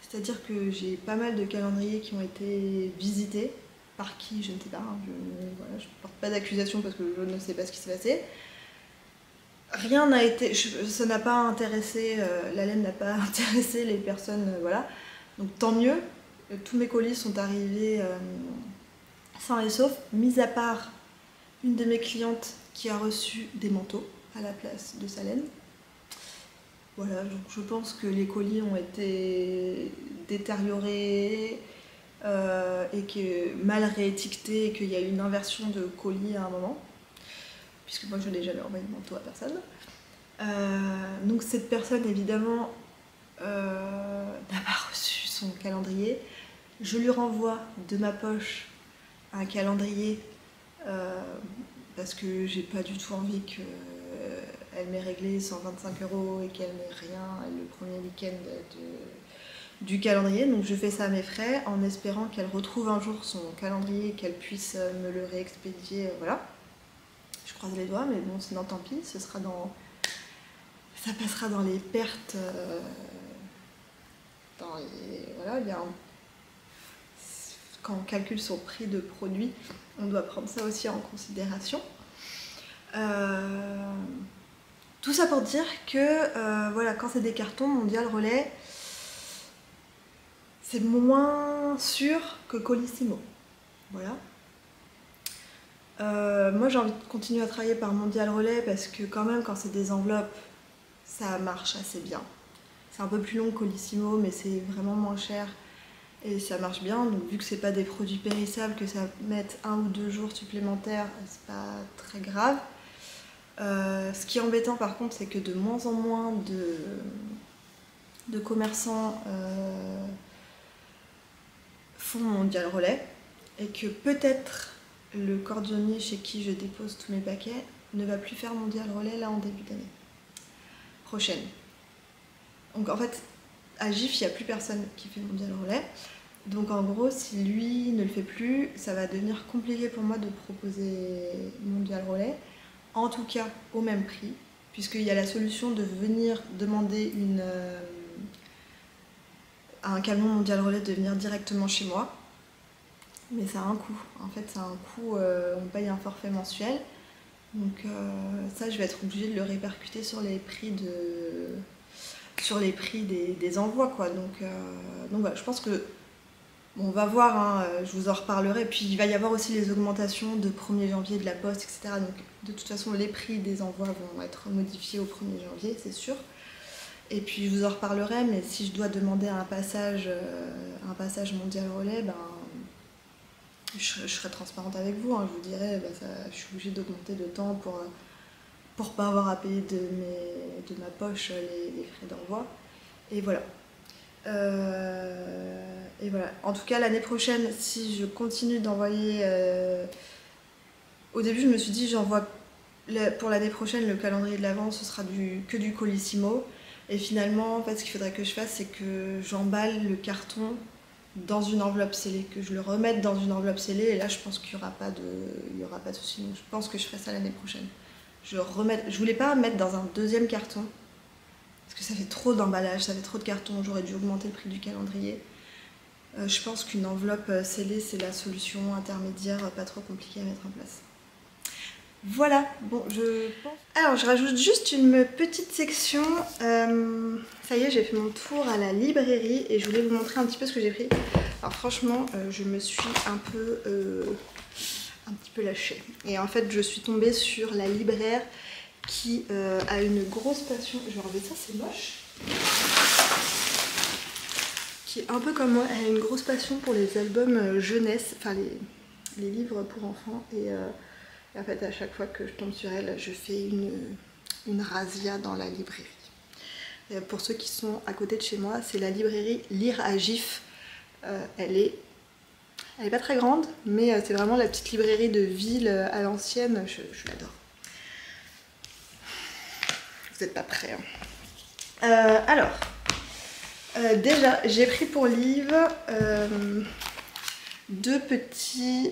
c'est-à-dire que j'ai pas mal de calendriers qui ont été visités, par qui, je ne sais pas, je ne porte pas d'accusation parce que je ne sais pas ce qui s'est passé. Rien n'a été, ça n'a pas intéressé, la laine n'a pas intéressé les personnes, voilà. Donc tant mieux, tous mes colis sont arrivés sains et saufs, mis à part une de mes clientes qui a reçu des manteaux à la place de sa laine. Voilà, donc je pense que les colis ont été détériorés et que mal réétiquetés, et qu'il y a eu une inversion de colis à un moment, puisque moi je n'ai jamais envoyé de manteau à personne. Donc cette personne évidemment n'a pas reçu son calendrier. Je lui renvoie de ma poche un calendrier parce que j'ai pas du tout envie qu'elle m'ait réglé 125 € et qu'elle n'ait rien le premier week-end du calendrier. Donc je fais ça à mes frais en espérant qu'elle retrouve un jour son calendrier et qu'elle puisse me le réexpédier. Voilà. Je croise les doigts, mais bon, sinon tant pis, ça passera dans les pertes. Voilà, quand on calcule son prix de produit, on doit prendre ça aussi en considération. Tout ça pour dire que voilà, quand c'est des cartons Mondial Relais, c'est moins sûr que Colissimo. Voilà. Moi j'ai envie de continuer à travailler par Mondial Relais parce que quand même quand c'est des enveloppes, ça marche assez bien. C'est un peu plus long que Colissimo mais c'est vraiment moins cher et ça marche bien. Donc vu que c'est pas des produits périssables, que ça mette 1 ou 2 jours supplémentaires, c'est pas très grave. Ce qui est embêtant par contre, c'est que de moins en moins de commerçants font Mondial Relais et que peut-être le cordonnier chez qui je dépose tous mes paquets ne va plus faire Mondial Relais là en début d'année prochaine. Donc en fait, à GIF, il n'y a plus personne qui fait Mondial Relais. Donc en gros, si lui ne le fait plus, ça va devenir compliqué pour moi de proposer Mondial Relais. En tout cas, au même prix, puisqu'il y a la solution de venir demander à un camion Mondial Relais de venir directement chez moi. Mais ça a un coût. En fait, ça a un coût, on paye un forfait mensuel. Donc ça, je vais être obligée de le répercuter sur les prix des envois, quoi. Donc voilà, je pense que on va voir, hein, je vous en reparlerai. Puis il va y avoir aussi les augmentations de 1er janvier de la Poste, etc. Donc de toute façon, les prix des envois vont être modifiés au 1er janvier, c'est sûr. Et puis je vous en reparlerai, mais si je dois demander un passage Mondial Relais, ben, je serai transparente avec vous. Hein. Je vous dirai, ben, je suis obligée d'augmenter de temps pour pas avoir à payer de ma poche les frais d'envoi. Et voilà. Et voilà. En tout cas, l'année prochaine, si je continue d'envoyer... Au début, je me suis dit, j'envoie pour l'année prochaine, le calendrier de l'Avent, ce sera que du Colissimo. Et finalement, en fait, ce qu'il faudrait que je fasse, c'est que j'emballe le carton dans une enveloppe scellée, que je le remette dans une enveloppe scellée. Et là, je pense qu'il n'y aura pas de souci. Donc, je pense que je ferai ça l'année prochaine. Je voulais pas mettre dans un deuxième carton. Parce que ça fait trop d'emballage, ça fait trop de cartons, j'aurais dû augmenter le prix du calendrier. Je pense qu'une enveloppe scellée, c'est la solution intermédiaire, pas trop compliquée à mettre en place. Voilà, bon, je pense... Alors, je rajoute juste une petite section. Ça y est, j'ai fait mon tour à la librairie et je voulais vous montrer un petit peu ce que j'ai pris. Alors franchement, je me suis un petit peu lâchée. Et en fait, je suis tombée sur la libraire qui a une grosse passion, je vais enlever ça, c'est moche, qui est un peu comme moi, elle a une grosse passion pour les albums jeunesse, enfin les livres pour enfants, et en fait à chaque fois que je tombe sur elle, je fais une razzia dans la librairie. Et pour ceux qui sont à côté de chez moi, c'est la librairie Lire à GIF, elle est pas très grande, mais c'est vraiment la petite librairie de ville à l'ancienne, je l'adore. Vous n'êtes pas prêts. Hein. Alors, déjà, j'ai pris pour livre 2 petits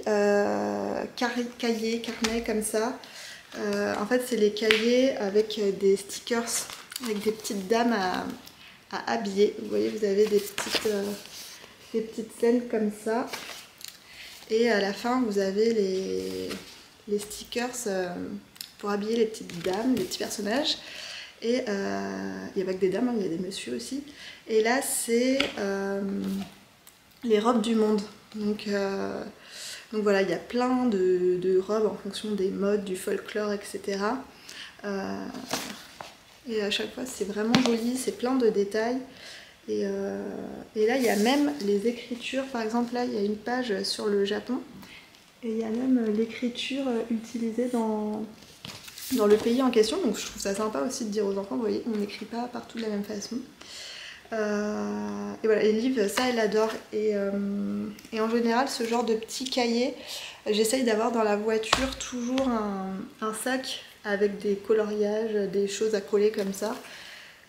cahiers, carnets comme ça. En fait, c'est les cahiers avec des stickers, avec des petites dames à habiller. Vous voyez, vous avez des petites scènes comme ça. Et à la fin, vous avez les stickers pour habiller les petites dames, les petits personnages. Et il n'y a pas que des dames, hein, il y a des messieurs aussi. Et là, c'est les robes du monde. Donc voilà, il y a plein de robes en fonction des modes, du folklore, etc. Et à chaque fois, c'est vraiment joli, c'est plein de détails. Et là, il y a même les écritures. Par exemple, là, il y a une page sur le Japon. Et il y a même l'écriture utilisée dans le pays en question, donc je trouve ça sympa aussi de dire aux enfants, vous voyez, on n'écrit pas partout de la même façon. Et voilà, les livres, ça elle adore. Et en général, ce genre de petits cahiers, j'essaye d'avoir dans la voiture toujours un sac avec des coloriages, des choses à coller comme ça.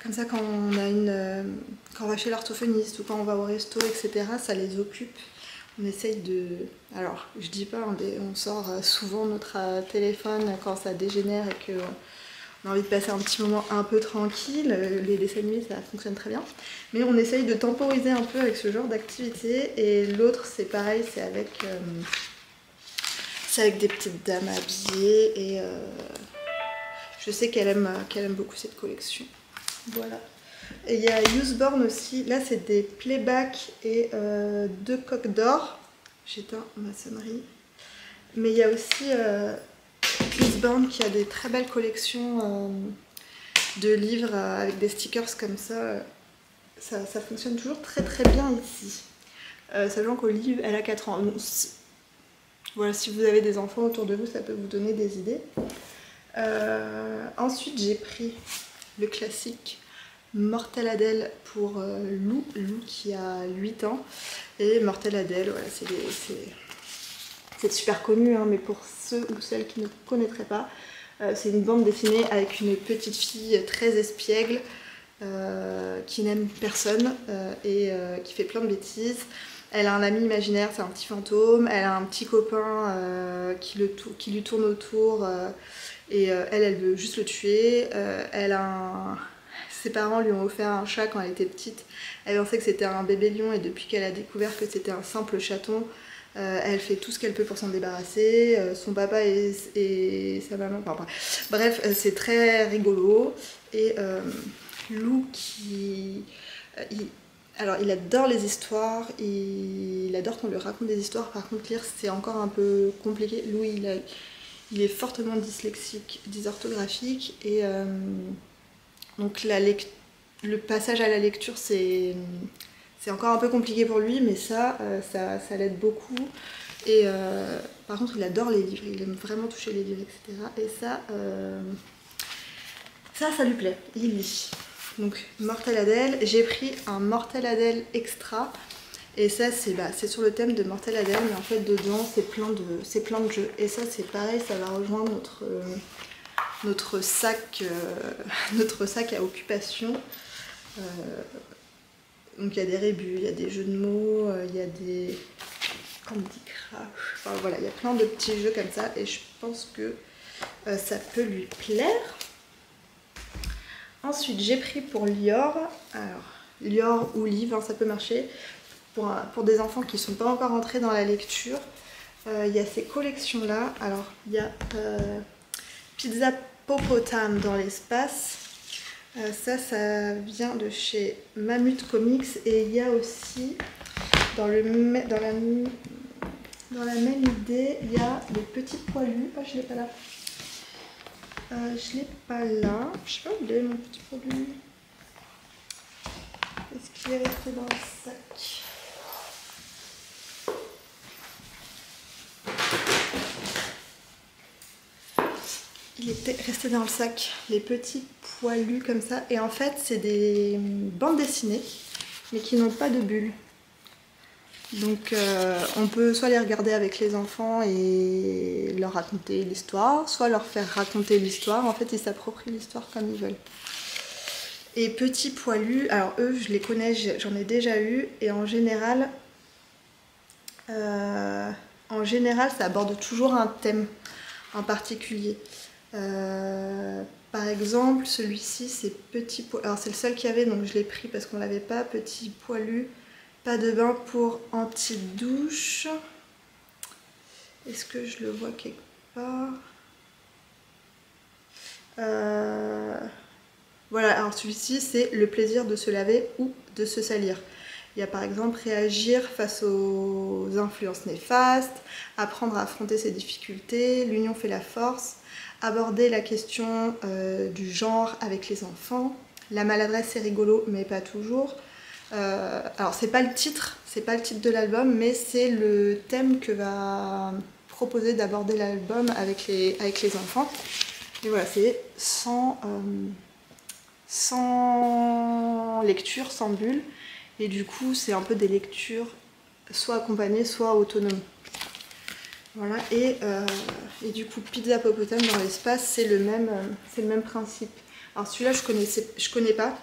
Comme ça, quand on va chez l'orthophoniste ou quand on va au resto, etc., ça les occupe. On essaye de... Alors, je dis pas, on sort souvent notre téléphone quand ça dégénère et on a envie de passer un petit moment un peu tranquille, les dessins animés ça fonctionne très bien. Mais on essaye de temporiser un peu avec ce genre d'activité. Et l'autre c'est pareil, c'est avec des petites dames habillées. Et je sais qu'elle aime beaucoup cette collection. Voilà. Et il y a Usborne aussi, là c'est des playbacks et 2 coques d'or. J'éteins ma sonnerie. Mais il y a aussi Usborne qui a des très belles collections de livres avec des stickers comme ça. Ça fonctionne toujours très très bien ici. Sachant qu'Olive elle a 4 ans. Donc, voilà, si vous avez des enfants autour de vous, ça peut vous donner des idées. Ensuite j'ai pris le classique Mortel Adèle pour Lou qui a 8 ans. Et Mortel Adèle, voilà, c'est super connu, hein, mais pour ceux ou celles qui ne connaîtraient pas, c'est une bande dessinée avec une petite fille très espiègle qui n'aime personne et qui fait plein de bêtises. Elle a un ami imaginaire, c'est un petit fantôme. Elle a un petit copain qui lui tourne autour et elle veut juste le tuer. Ses parents lui ont offert un chat quand elle était petite. Elle pensait que c'était un bébé lion et depuis qu'elle a découvert que c'était un simple chaton, elle fait tout ce qu'elle peut pour s'en débarrasser. Son papa et sa maman, enfin bref, c'est très rigolo. Et Lou alors il adore les histoires, il adore qu'on lui raconte des histoires. Par contre lire c'est encore un peu compliqué. Lou il est fortement dyslexique, dysorthographique et donc le passage à la lecture c'est encore un peu compliqué pour lui, mais ça l'aide beaucoup. Et par contre il adore les livres, il aime vraiment toucher les livres, etc. Et ça lui plaît, il lit. Donc Mortel Adèle, j'ai pris un Mortel Adèle extra. Et ça c'est sur le thème de Mortel Adèle, mais en fait dedans c'est plein de jeux. Et ça c'est pareil, ça va rejoindre notre sac à occupation. Donc il y a des rébus, il y a des jeux de mots, il y a des Candy Crush, enfin voilà, il y a plein de petits jeux comme ça et je pense que ça peut lui plaire. Ensuite j'ai pris pour Lior, alors Lior ou Liv, hein, ça peut marcher, pour des enfants qui ne sont pas encore entrés dans la lecture. Il y a ces collections là, alors il y a Pizza Popotame dans l'espace. Ça vient de chez Mammut Comics et il y a aussi dans la même idée il y a des petits poilus. Ah, je l'ai pas là. Je l'ai pas là. Je sais pas où il est mon petit poilu. Est-ce qu'il est resté dans le sac? Il était resté dans le sac, les petits poilus comme ça. Et en fait, c'est des bandes dessinées, mais qui n'ont pas de bulles. Donc on peut soit les regarder avec les enfants et leur raconter l'histoire, soit leur faire raconter l'histoire. En fait, ils s'approprient l'histoire comme ils veulent. Et petits poilus, alors eux, je les connais, j'en ai déjà eu. Et en général, ça aborde toujours un thème en particulier. Par exemple, celui-ci c'est Petit Poilu. Alors c'est le seul qu'il y avait, donc je l'ai pris parce qu'on l'avait pas. Petit Poilu, pas de bain pour anti-douche. Est-ce que je le vois quelque part? Voilà, alors celui-ci c'est le plaisir de se laver ou de se salir. Il y a par exemple réagir face aux influences néfastes, apprendre à affronter ses difficultés, l'union fait la force, aborder la question du genre avec les enfants, la maladresse c'est rigolo mais pas toujours. Alors c'est pas le titre de l'album, mais c'est le thème que va proposer d'aborder l'album avec les enfants. Et voilà, c'est sans lecture, sans bulle. Et du coup, c'est un peu des lectures soit accompagnées, soit autonomes. Voilà, et du coup, Pizza Popotame dans l'espace, c'est le même principe. Alors celui-là, je connais pas.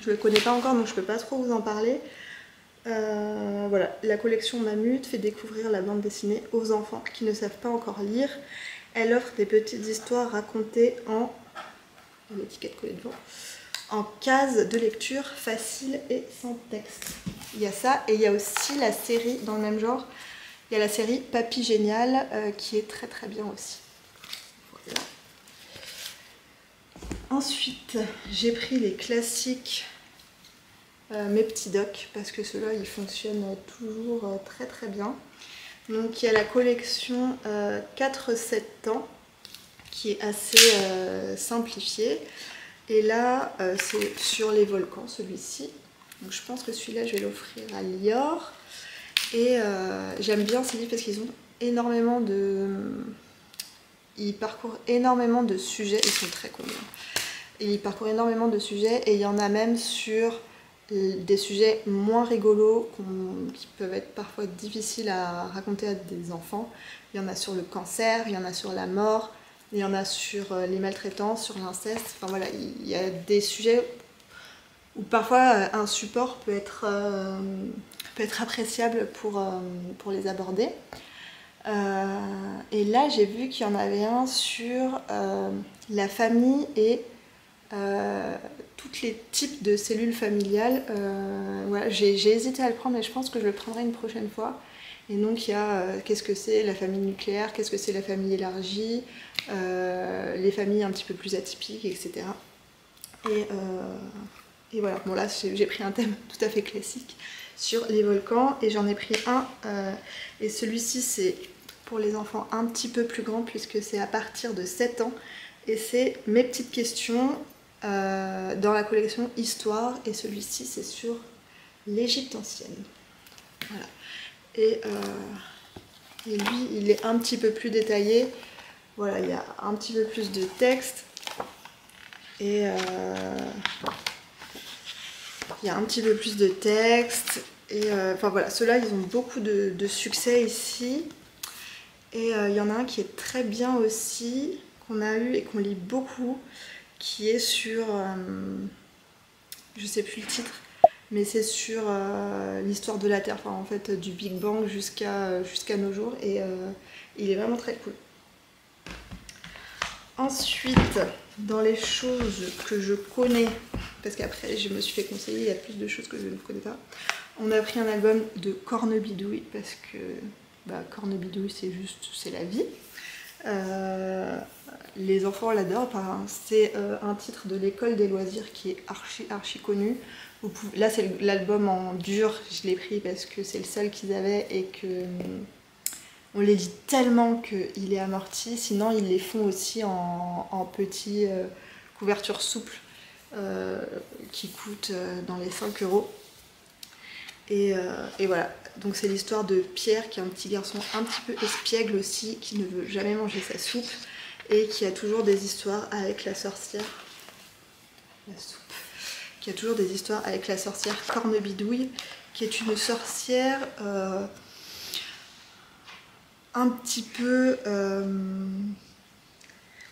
Je le connais pas encore, donc je peux pas trop vous en parler. Voilà, la collection Mammut fait découvrir la bande dessinée aux enfants qui ne savent pas encore lire. Elle offre des petites histoires racontées en il y a l'étiquette collée devant, en case de lecture facile et sans texte. Il y a ça, et il y a aussi la série dans le même genre, il y a la série Papy Génial qui est très très bien aussi. Voilà. Ensuite, j'ai pris les classiques, mes petits docs, parce que ceux-là ils fonctionnent toujours très très bien. Donc il y a la collection 4-7 ans qui est assez simplifiée. Et là, c'est sur les volcans, celui-ci. Donc je pense que celui-là, je vais l'offrir à Lior. Et j'aime bien ces livres parce qu'ils ont énormément de... Ils parcourent énormément de sujets. Ils sont très combien. Et ils parcourent énormément de sujets. Et il y en a même sur des sujets moins rigolos qui peuvent être parfois difficiles à raconter à des enfants. Il y en a sur le cancer, il y en a sur la mort. Il y en a sur les maltraitances, sur l'inceste. Enfin voilà, il y a des sujets où parfois un support peut être appréciable pour les aborder. Et là, j'ai vu qu'il y en avait un sur la famille et tous les types de cellules familiales. Voilà, j'ai hésité à le prendre, mais je pense que je le prendrai une prochaine fois. Et donc il y a qu'est-ce que c'est la famille nucléaire, qu'est-ce que c'est la famille élargie, les familles un petit peu plus atypiques, etc. Et voilà, bon là j'ai pris un thème tout à fait classique sur les volcans et j'en ai pris un, et celui-ci c'est pour les enfants un petit peu plus grands puisque c'est à partir de 7 ans et c'est mes petites questions dans la collection Histoire et celui-ci c'est sur l'Égypte ancienne. Voilà. Et lui, il est un petit peu plus détaillé. Voilà, il y a un petit peu plus de texte. Et il y a un petit peu plus de texte. Et enfin voilà, ceux-là, ils ont beaucoup de succès ici. Et il y en a un qui est très bien aussi, qu'on a eu et qu'on lit beaucoup, qui est sur... je sais plus le titre. Mais c'est sur l'histoire de la Terre, enfin, en fait du Big Bang jusqu'à nos jours et il est vraiment très cool. Ensuite, dans les choses que je connais, parce qu'après je me suis fait conseiller, il y a plus de choses que je ne connais pas, on a pris un album de Cornebidouille parce que Cornebidouille c'est la vie. Les enfants l'adorent, c'est un titre de l'école des loisirs qui est archi connu. Là c'est l'album en dur, je l'ai pris parce que c'est le seul qu'ils avaient et que on les lit tellement qu'il est amorti, sinon ils les font aussi en petits couvertures souples qui coûtent dans les 5 €. Et voilà, donc c'est l'histoire de Pierre qui est un petit garçon un petit peu espiègle aussi, qui ne veut jamais manger sa soupe et qui a toujours des histoires avec la sorcière. La soupe. Qui a toujours des histoires avec la sorcière Cornebidouille, qui est une sorcière un petit peu...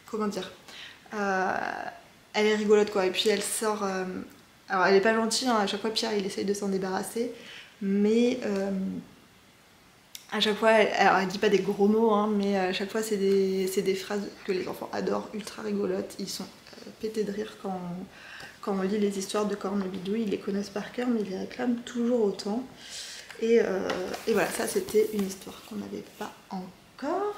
comment dire, elle est rigolote quoi, et puis elle sort... alors elle est pas gentille, hein, à chaque fois Pierre il essaye de s'en débarrasser, mais à chaque fois, elle dit pas des gros mots, hein, mais à chaque fois c'est des phrases que les enfants adorent, ultra rigolotes, ils sont pétés de rire quand on lit les histoires de Cornebidouille, ils les connaissent par cœur, mais ils les réclament toujours autant. Et voilà, ça c'était une histoire qu'on n'avait pas encore.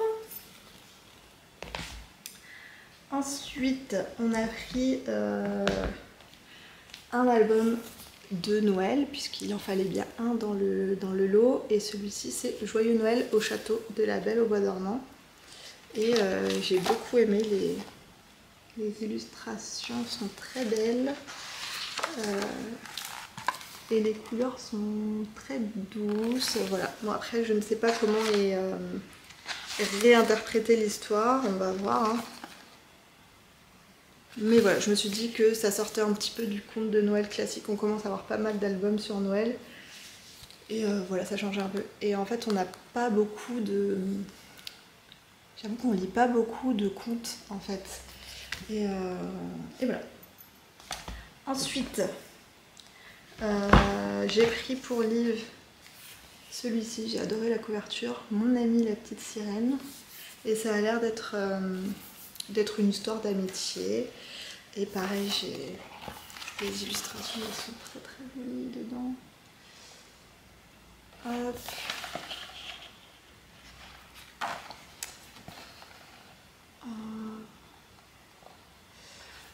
Ensuite, on a pris un album de Noël, puisqu'il en fallait bien un dans le lot, et celui-ci c'est Joyeux Noël au château de la Belle au bois dormant. Et j'ai beaucoup aimé, les illustrations sont très belles. Et les couleurs sont très douces, voilà. Bon après je ne sais pas comment réinterpréter l'histoire, on va voir. Hein. Mais voilà, je me suis dit que ça sortait un petit peu du conte de Noël classique, on commence à avoir pas mal d'albums sur Noël. Et voilà, ça change un peu. Et en fait on n'a pas beaucoup de... J'avoue qu'on lit pas beaucoup de contes en fait. Et voilà. Ensuite... j'ai pris pour livre celui-ci, j'ai adoré la couverture, Mon amie la petite sirène, et ça a l'air d'être une histoire d'amitié, Et pareil, j'ai les illustrations, elles sont très très jolies dedans. Hop.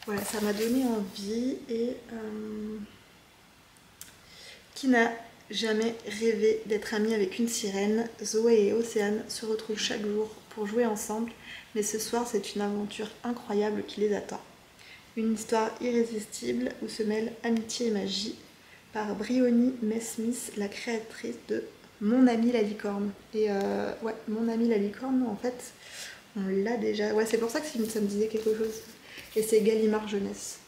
Voilà, ça m'a donné envie. Et qui n'a jamais rêvé d'être amie avec une sirène? Zoé et Océane se retrouvent chaque jour pour jouer ensemble, mais ce soir c'est une aventure incroyable qui les attend. Une histoire irrésistible où se mêlent amitié et magie, par Briony Mess-Smith, la créatrice de Mon Amie la Licorne. Et ouais, Mon Amie la Licorne, en fait, on l'a déjà. Ouais, c'est pour ça que ça me disait quelque chose. Et c'est Gallimard Jeunesse.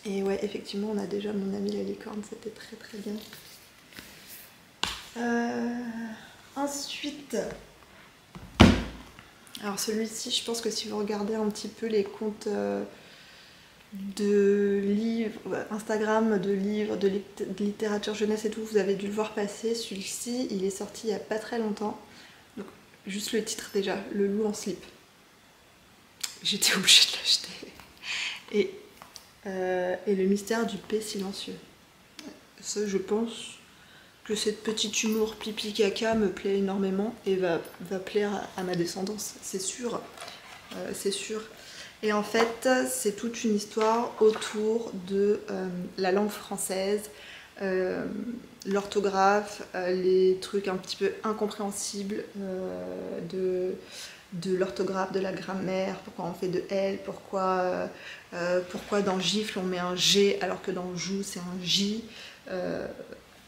Et ouais, effectivement, on a déjà Mon Amie la Licorne, c'était très très bien. Ensuite, alors celui-ci, je pense que si vous regardez un petit peu les comptes de livres, Instagram, de livres, de littérature jeunesse et tout, vous avez dû le voir passer. Celui-ci, il est sorti il n'y a pas très longtemps. Donc, juste le titre déjà, Le loup en slip. J'étais obligée de l'acheter. Et le mystère du P silencieux. Ça, je pense que cette petite humour pipi caca me plaît énormément et va plaire à ma descendance, c'est sûr. C'est sûr. Et en fait, c'est toute une histoire autour de la langue française, l'orthographe, les trucs un petit peu incompréhensibles de l'orthographe, de la grammaire, pourquoi on fait de L, pourquoi dans gifle on met un G alors que dans joue c'est un J.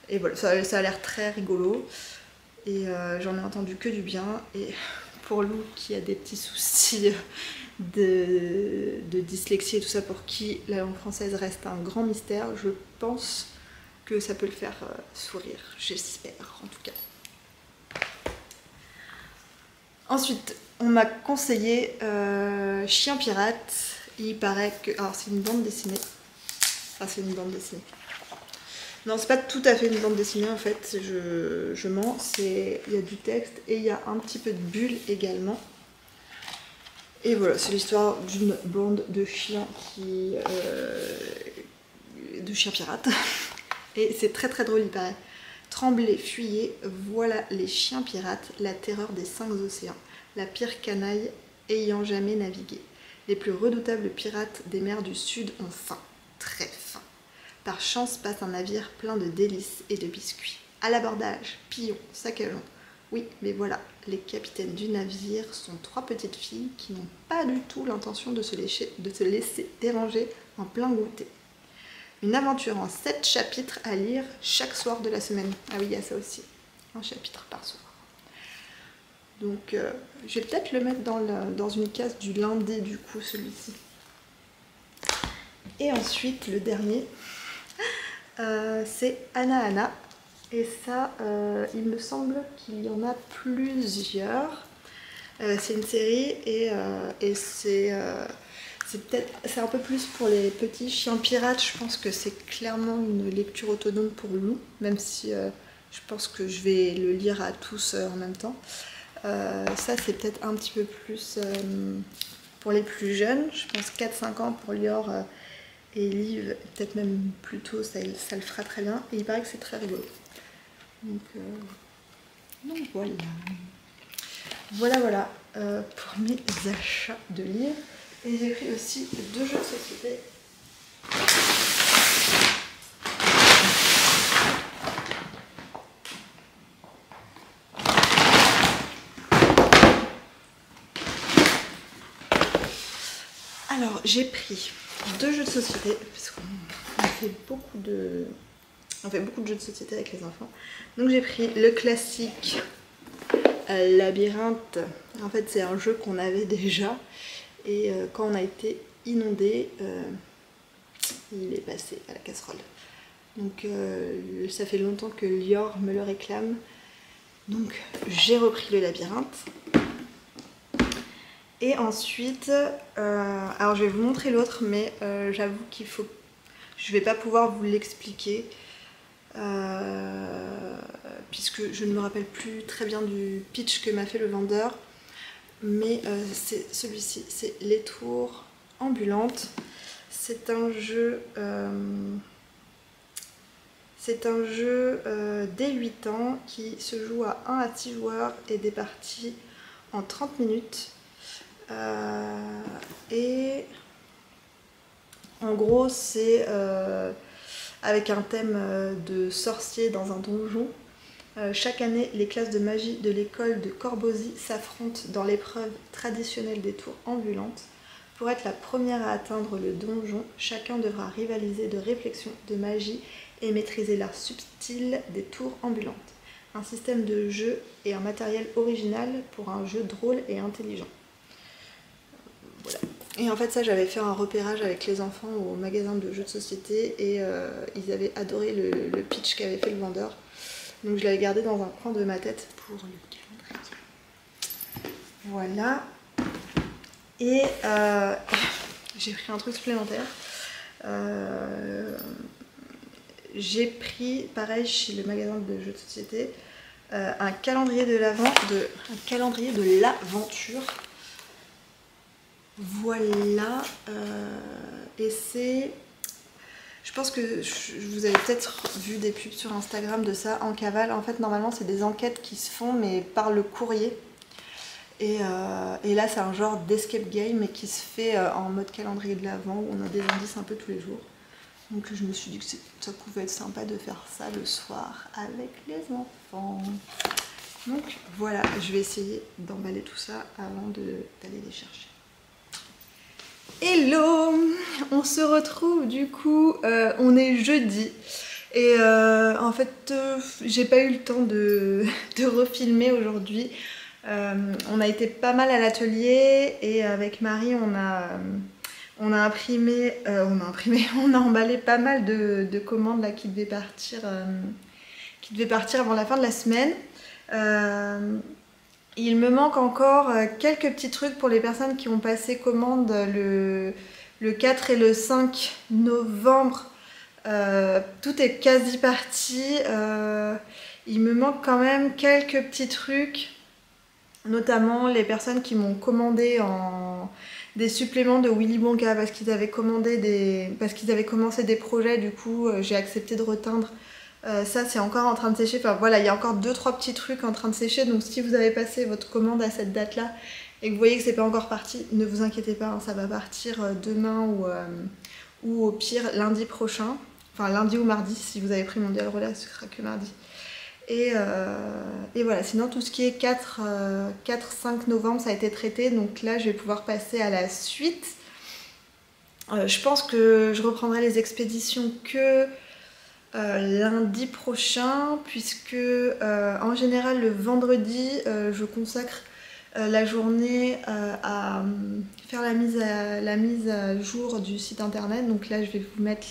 Et voilà, ça a l'air très rigolo. Et j'en ai entendu que du bien. Et pour Lou qui a des petits soucis de dyslexie et tout ça, pour qui la langue française reste un grand mystère, je pense que ça peut le faire sourire, j'espère en tout cas. Ensuite, on m'a conseillé Chien Pirate. Il paraît que... Alors c'est une bande dessinée. Enfin c'est une bande dessinée. Non, c'est pas tout à fait une bande dessinée en fait, je mens. Il y a du texte et il y a un petit peu de bulles également. Et voilà, c'est l'histoire d'une bande de chiens de chiens pirates. Et c'est très très drôle, il paraît. Tremblez, fuyez, voilà les chiens pirates, la terreur des 5 océans, la pire canaille ayant jamais navigué. Les plus redoutables pirates des mers du Sud ont faim, très faim. Par chance passe un navire plein de délices et de biscuits. À l'abordage, pillons, saccagons. Oui, mais voilà, les capitaines du navire sont 3 petites filles qui n'ont pas du tout l'intention de se laisser déranger en plein goûter. Une aventure en 7 chapitres à lire chaque soir de la semaine. Ah oui, il y a ça aussi, un chapitre par soir. Donc, je vais peut-être le mettre dans une case du lundi, du coup, celui-ci. Et ensuite, le dernier, c'est Anna. Et ça, il me semble qu'il y en a plusieurs. C'est une série et c'est un peu plus pour les petits chiens pirates. Je pense que c'est clairement une lecture autonome pour Lou, même si je pense que je vais le lire à tous en même temps. Ça, c'est peut-être un petit peu plus pour les plus jeunes. Je pense 4-5 ans pour Lior et Liv, peut-être même plus tôt, ça le fera très bien. Et il paraît que c'est très rigolo. Donc voilà. Voilà pour mes achats de livres. Et j'ai pris aussi 2 jeux de société. Alors j'ai pris 2 jeux de société parce qu'on fait beaucoup de jeux de société avec les enfants. Donc j'ai pris le classique Labyrinthe. En fait c'est un jeu qu'on avait déjà et quand on a été inondé, il est passé à la casserole. Donc ça fait longtemps que Lior me le réclame. Donc j'ai repris le Labyrinthe. Et ensuite, alors je vais vous montrer l'autre, mais j'avoue qu'il faut... Je vais pas pouvoir vous l'expliquer. Puisque je ne me rappelle plus très bien du pitch que m'a fait le vendeur, mais c'est celui-ci, c'est Les Tours ambulantes. c'est un jeu dès 8 ans qui se joue à 1 à 6 joueurs et des parties en 30 minutes. Et en gros c'est avec un thème de sorcier dans un donjon. Chaque année, les classes de magie de l'école de Corbozy s'affrontent dans l'épreuve traditionnelle des tours ambulantes. Pour être la première à atteindre le donjon, chacun devra rivaliser de réflexion, de magie et maîtriser l'art subtil des tours ambulantes. Un système de jeu et un matériel original pour un jeu drôle et intelligent. Voilà. Et en fait ça j'avais fait un repérage avec les enfants au magasin de jeux de société et ils avaient adoré le pitch qu'avait fait le vendeur. Donc je l'avais gardé dans un coin de ma tête pour le calendrier. Voilà. Et j'ai pris un truc supplémentaire. J'ai pris, pareil chez le magasin de jeux de société, un calendrier de l'Avent, un calendrier de l'aventure. Voilà. Et c'est... Je pense que vous avez peut-être vu des pubs sur Instagram de ça en cavale. En fait, normalement, c'est des enquêtes qui se font, mais par le courrier. Et là, c'est un genre d'escape game, mais qui se fait en mode calendrier de l'Avent, où on a des indices un peu tous les jours. Donc, je me suis dit que ça pouvait être sympa de faire ça le soir avec les enfants. Donc, voilà, je vais essayer d'emballer tout ça avant d'aller les chercher. Hello! On se retrouve du coup, on est jeudi et en fait j'ai pas eu le temps de refilmer aujourd'hui. On a été pas mal à l'atelier et avec Marie on a emballé pas mal de commandes là, qui devaient partir avant la fin de la semaine. Il me manque encore quelques petits trucs pour les personnes qui ont passé commande le 4 et le 5 novembre. Tout est quasi parti. Il me manque quand même quelques petits trucs, notamment les personnes qui m'ont commandé des suppléments de Willy Wonka parce qu'ils avaient commencé des projets. Du coup, j'ai accepté de reteindre. Ça c'est encore en train de sécher, enfin voilà, il y a encore 2-3 petits trucs en train de sécher, donc si vous avez passé votre commande à cette date là et que vous voyez que c'est pas encore parti, ne vous inquiétez pas, hein, ça va partir demain ou au pire lundi prochain, enfin lundi ou mardi. Si vous avez pris Mondial Relais, ce sera que mardi. Et voilà, sinon tout ce qui est 4-5 novembre ça a été traité, donc là je vais pouvoir passer à la suite. Je pense que je reprendrai les expéditions que lundi prochain, puisque en général le vendredi je consacre la journée à faire la mise à jour du site internet. Donc là je vais vous mettre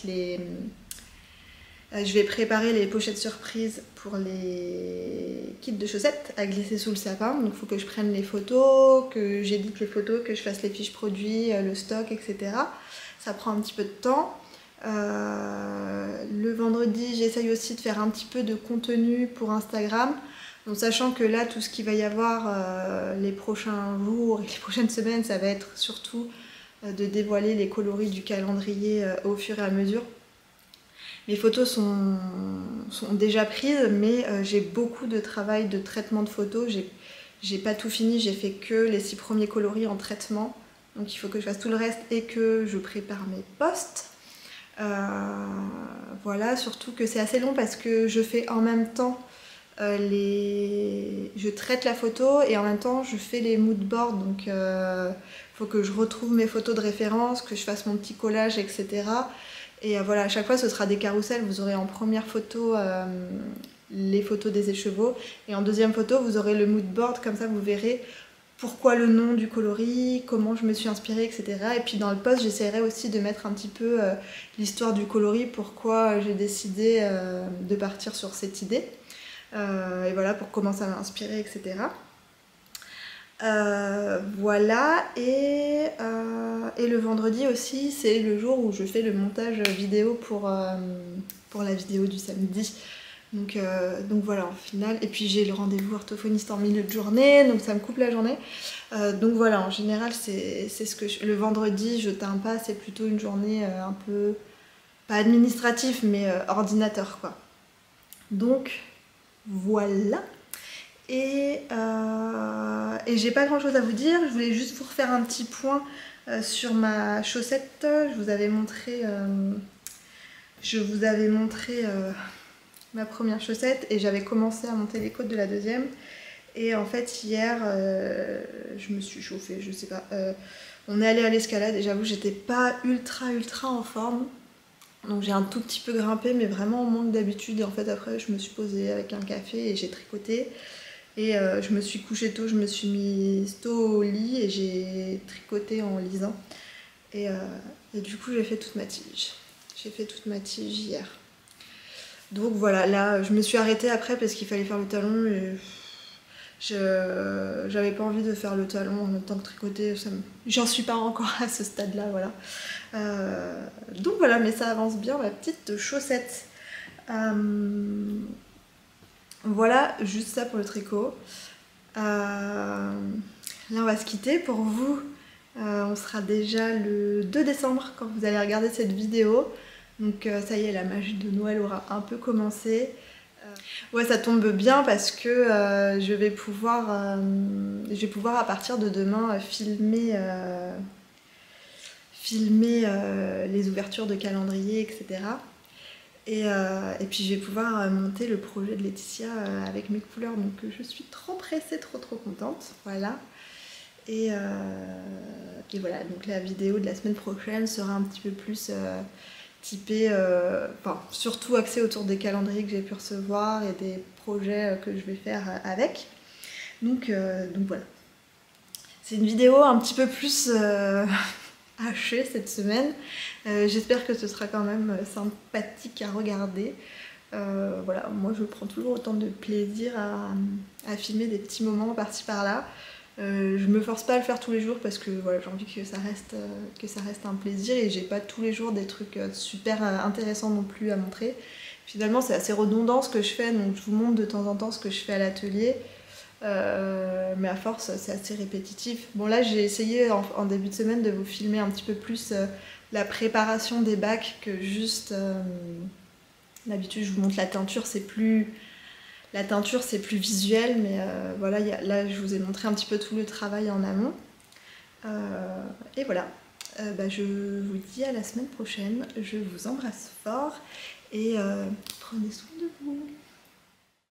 je vais préparer les pochettes surprises pour les kits de chaussettes à glisser sous le sapin. Donc il faut que je prenne les photos, que j'édite les photos, que je fasse les fiches produits, le stock, etc. Ça prend un petit peu de temps. Le vendredi, j'essaye aussi de faire un petit peu de contenu pour Instagram, donc sachant que là, tout ce qu'il va y avoir les prochains jours et les prochaines semaines, ça va être surtout de dévoiler les coloris du calendrier au fur et à mesure. Mes photos sont déjà prises, mais j'ai beaucoup de travail de traitement de photos. J'ai pas tout fini, j'ai fait que les 6 premiers coloris en traitement, donc il faut que je fasse tout le reste et que je prépare mes posts. Voilà, surtout que c'est assez long parce que je fais en même temps je traite la photo et en même temps je fais les moodboards, donc faut que je retrouve mes photos de référence, que je fasse mon petit collage, etc. Et voilà, à chaque fois ce sera des carousels. Vous aurez en première photo les photos des écheveaux et en deuxième photo vous aurez le moodboard, comme ça vous verrez pourquoi le nom du coloris, comment je me suis inspirée, etc. Et puis dans le post, j'essaierai aussi de mettre un petit peu l'histoire du coloris, pourquoi j'ai décidé de partir sur cette idée. Et voilà, pour comment ça m'a inspirée, etc. Voilà, et le vendredi aussi, c'est le jour où je fais le montage vidéo pour la vidéo du samedi. Donc voilà, en final. Et puis j'ai le rendez-vous orthophoniste en milieu de journée, donc ça me coupe la journée. Donc voilà, en général, c'est ce que le vendredi, je teins pas, c'est plutôt une journée un peu, pas administrative, mais ordinateur, quoi. Donc voilà. Et j'ai pas grand chose à vous dire, je voulais juste vous refaire un petit point sur ma chaussette. Je vous avais montré ma première chaussette et j'avais commencé à monter les côtes de la deuxième. Et en fait hier, je me suis chauffée, je sais pas. On est allé à l'escalade et j'avoue j'étais pas ultra en forme. Donc j'ai un tout petit peu grimpé mais vraiment moins que d'habitude. Et en fait après je me suis posée avec un café et j'ai tricoté. Et je me suis couchée tôt, je me suis mise tôt au lit et j'ai tricoté en lisant. Et du coup j'ai fait toute ma tige. J'ai fait toute ma tige hier. Donc voilà, là je me suis arrêtée après parce qu'il fallait faire le talon et j'avais pas envie de faire le talon en même temps que tricoter. J'en suis pas encore à ce stade-là, voilà. Donc voilà, mais ça avance bien ma petite chaussette. Voilà, juste ça pour le tricot. Là on va se quitter. Pour vous, on sera déjà le 2 décembre quand vous allez regarder cette vidéo. Donc ça y est, la magie de Noël aura un peu commencé. Ouais, ça tombe bien parce que je vais pouvoir à partir de demain filmer les ouvertures de calendrier, etc. Et puis je vais pouvoir monter le projet de Laetitia avec mes couleurs, donc je suis trop pressée, trop contente, voilà. Et voilà, donc la vidéo de la semaine prochaine sera un petit peu plus typée, enfin surtout axée autour des calendriers que j'ai pu recevoir et des projets que je vais faire avec. Donc voilà. C'est une vidéo un petit peu plus hachée cette semaine. J'espère que ce sera quand même sympathique à regarder. Voilà, moi je prends toujours autant de plaisir à filmer des petits moments par-ci par-là. Je me force pas à le faire tous les jours parce que voilà, j'ai envie que ça reste un plaisir et j'ai pas tous les jours des trucs super intéressants non plus à montrer. Finalement c'est assez redondant ce que je fais, donc je vous montre de temps en temps ce que je fais à l'atelier. Mais à force c'est assez répétitif. Bon là j'ai essayé en début de semaine de vous filmer un petit peu plus la préparation des bacs que juste d'habitude je vous montre la teinture, c'est plus visuel, mais voilà, là je vous ai montré un petit peu tout le travail en amont. Et voilà, je vous dis à la semaine prochaine, je vous embrasse fort et prenez soin de vous.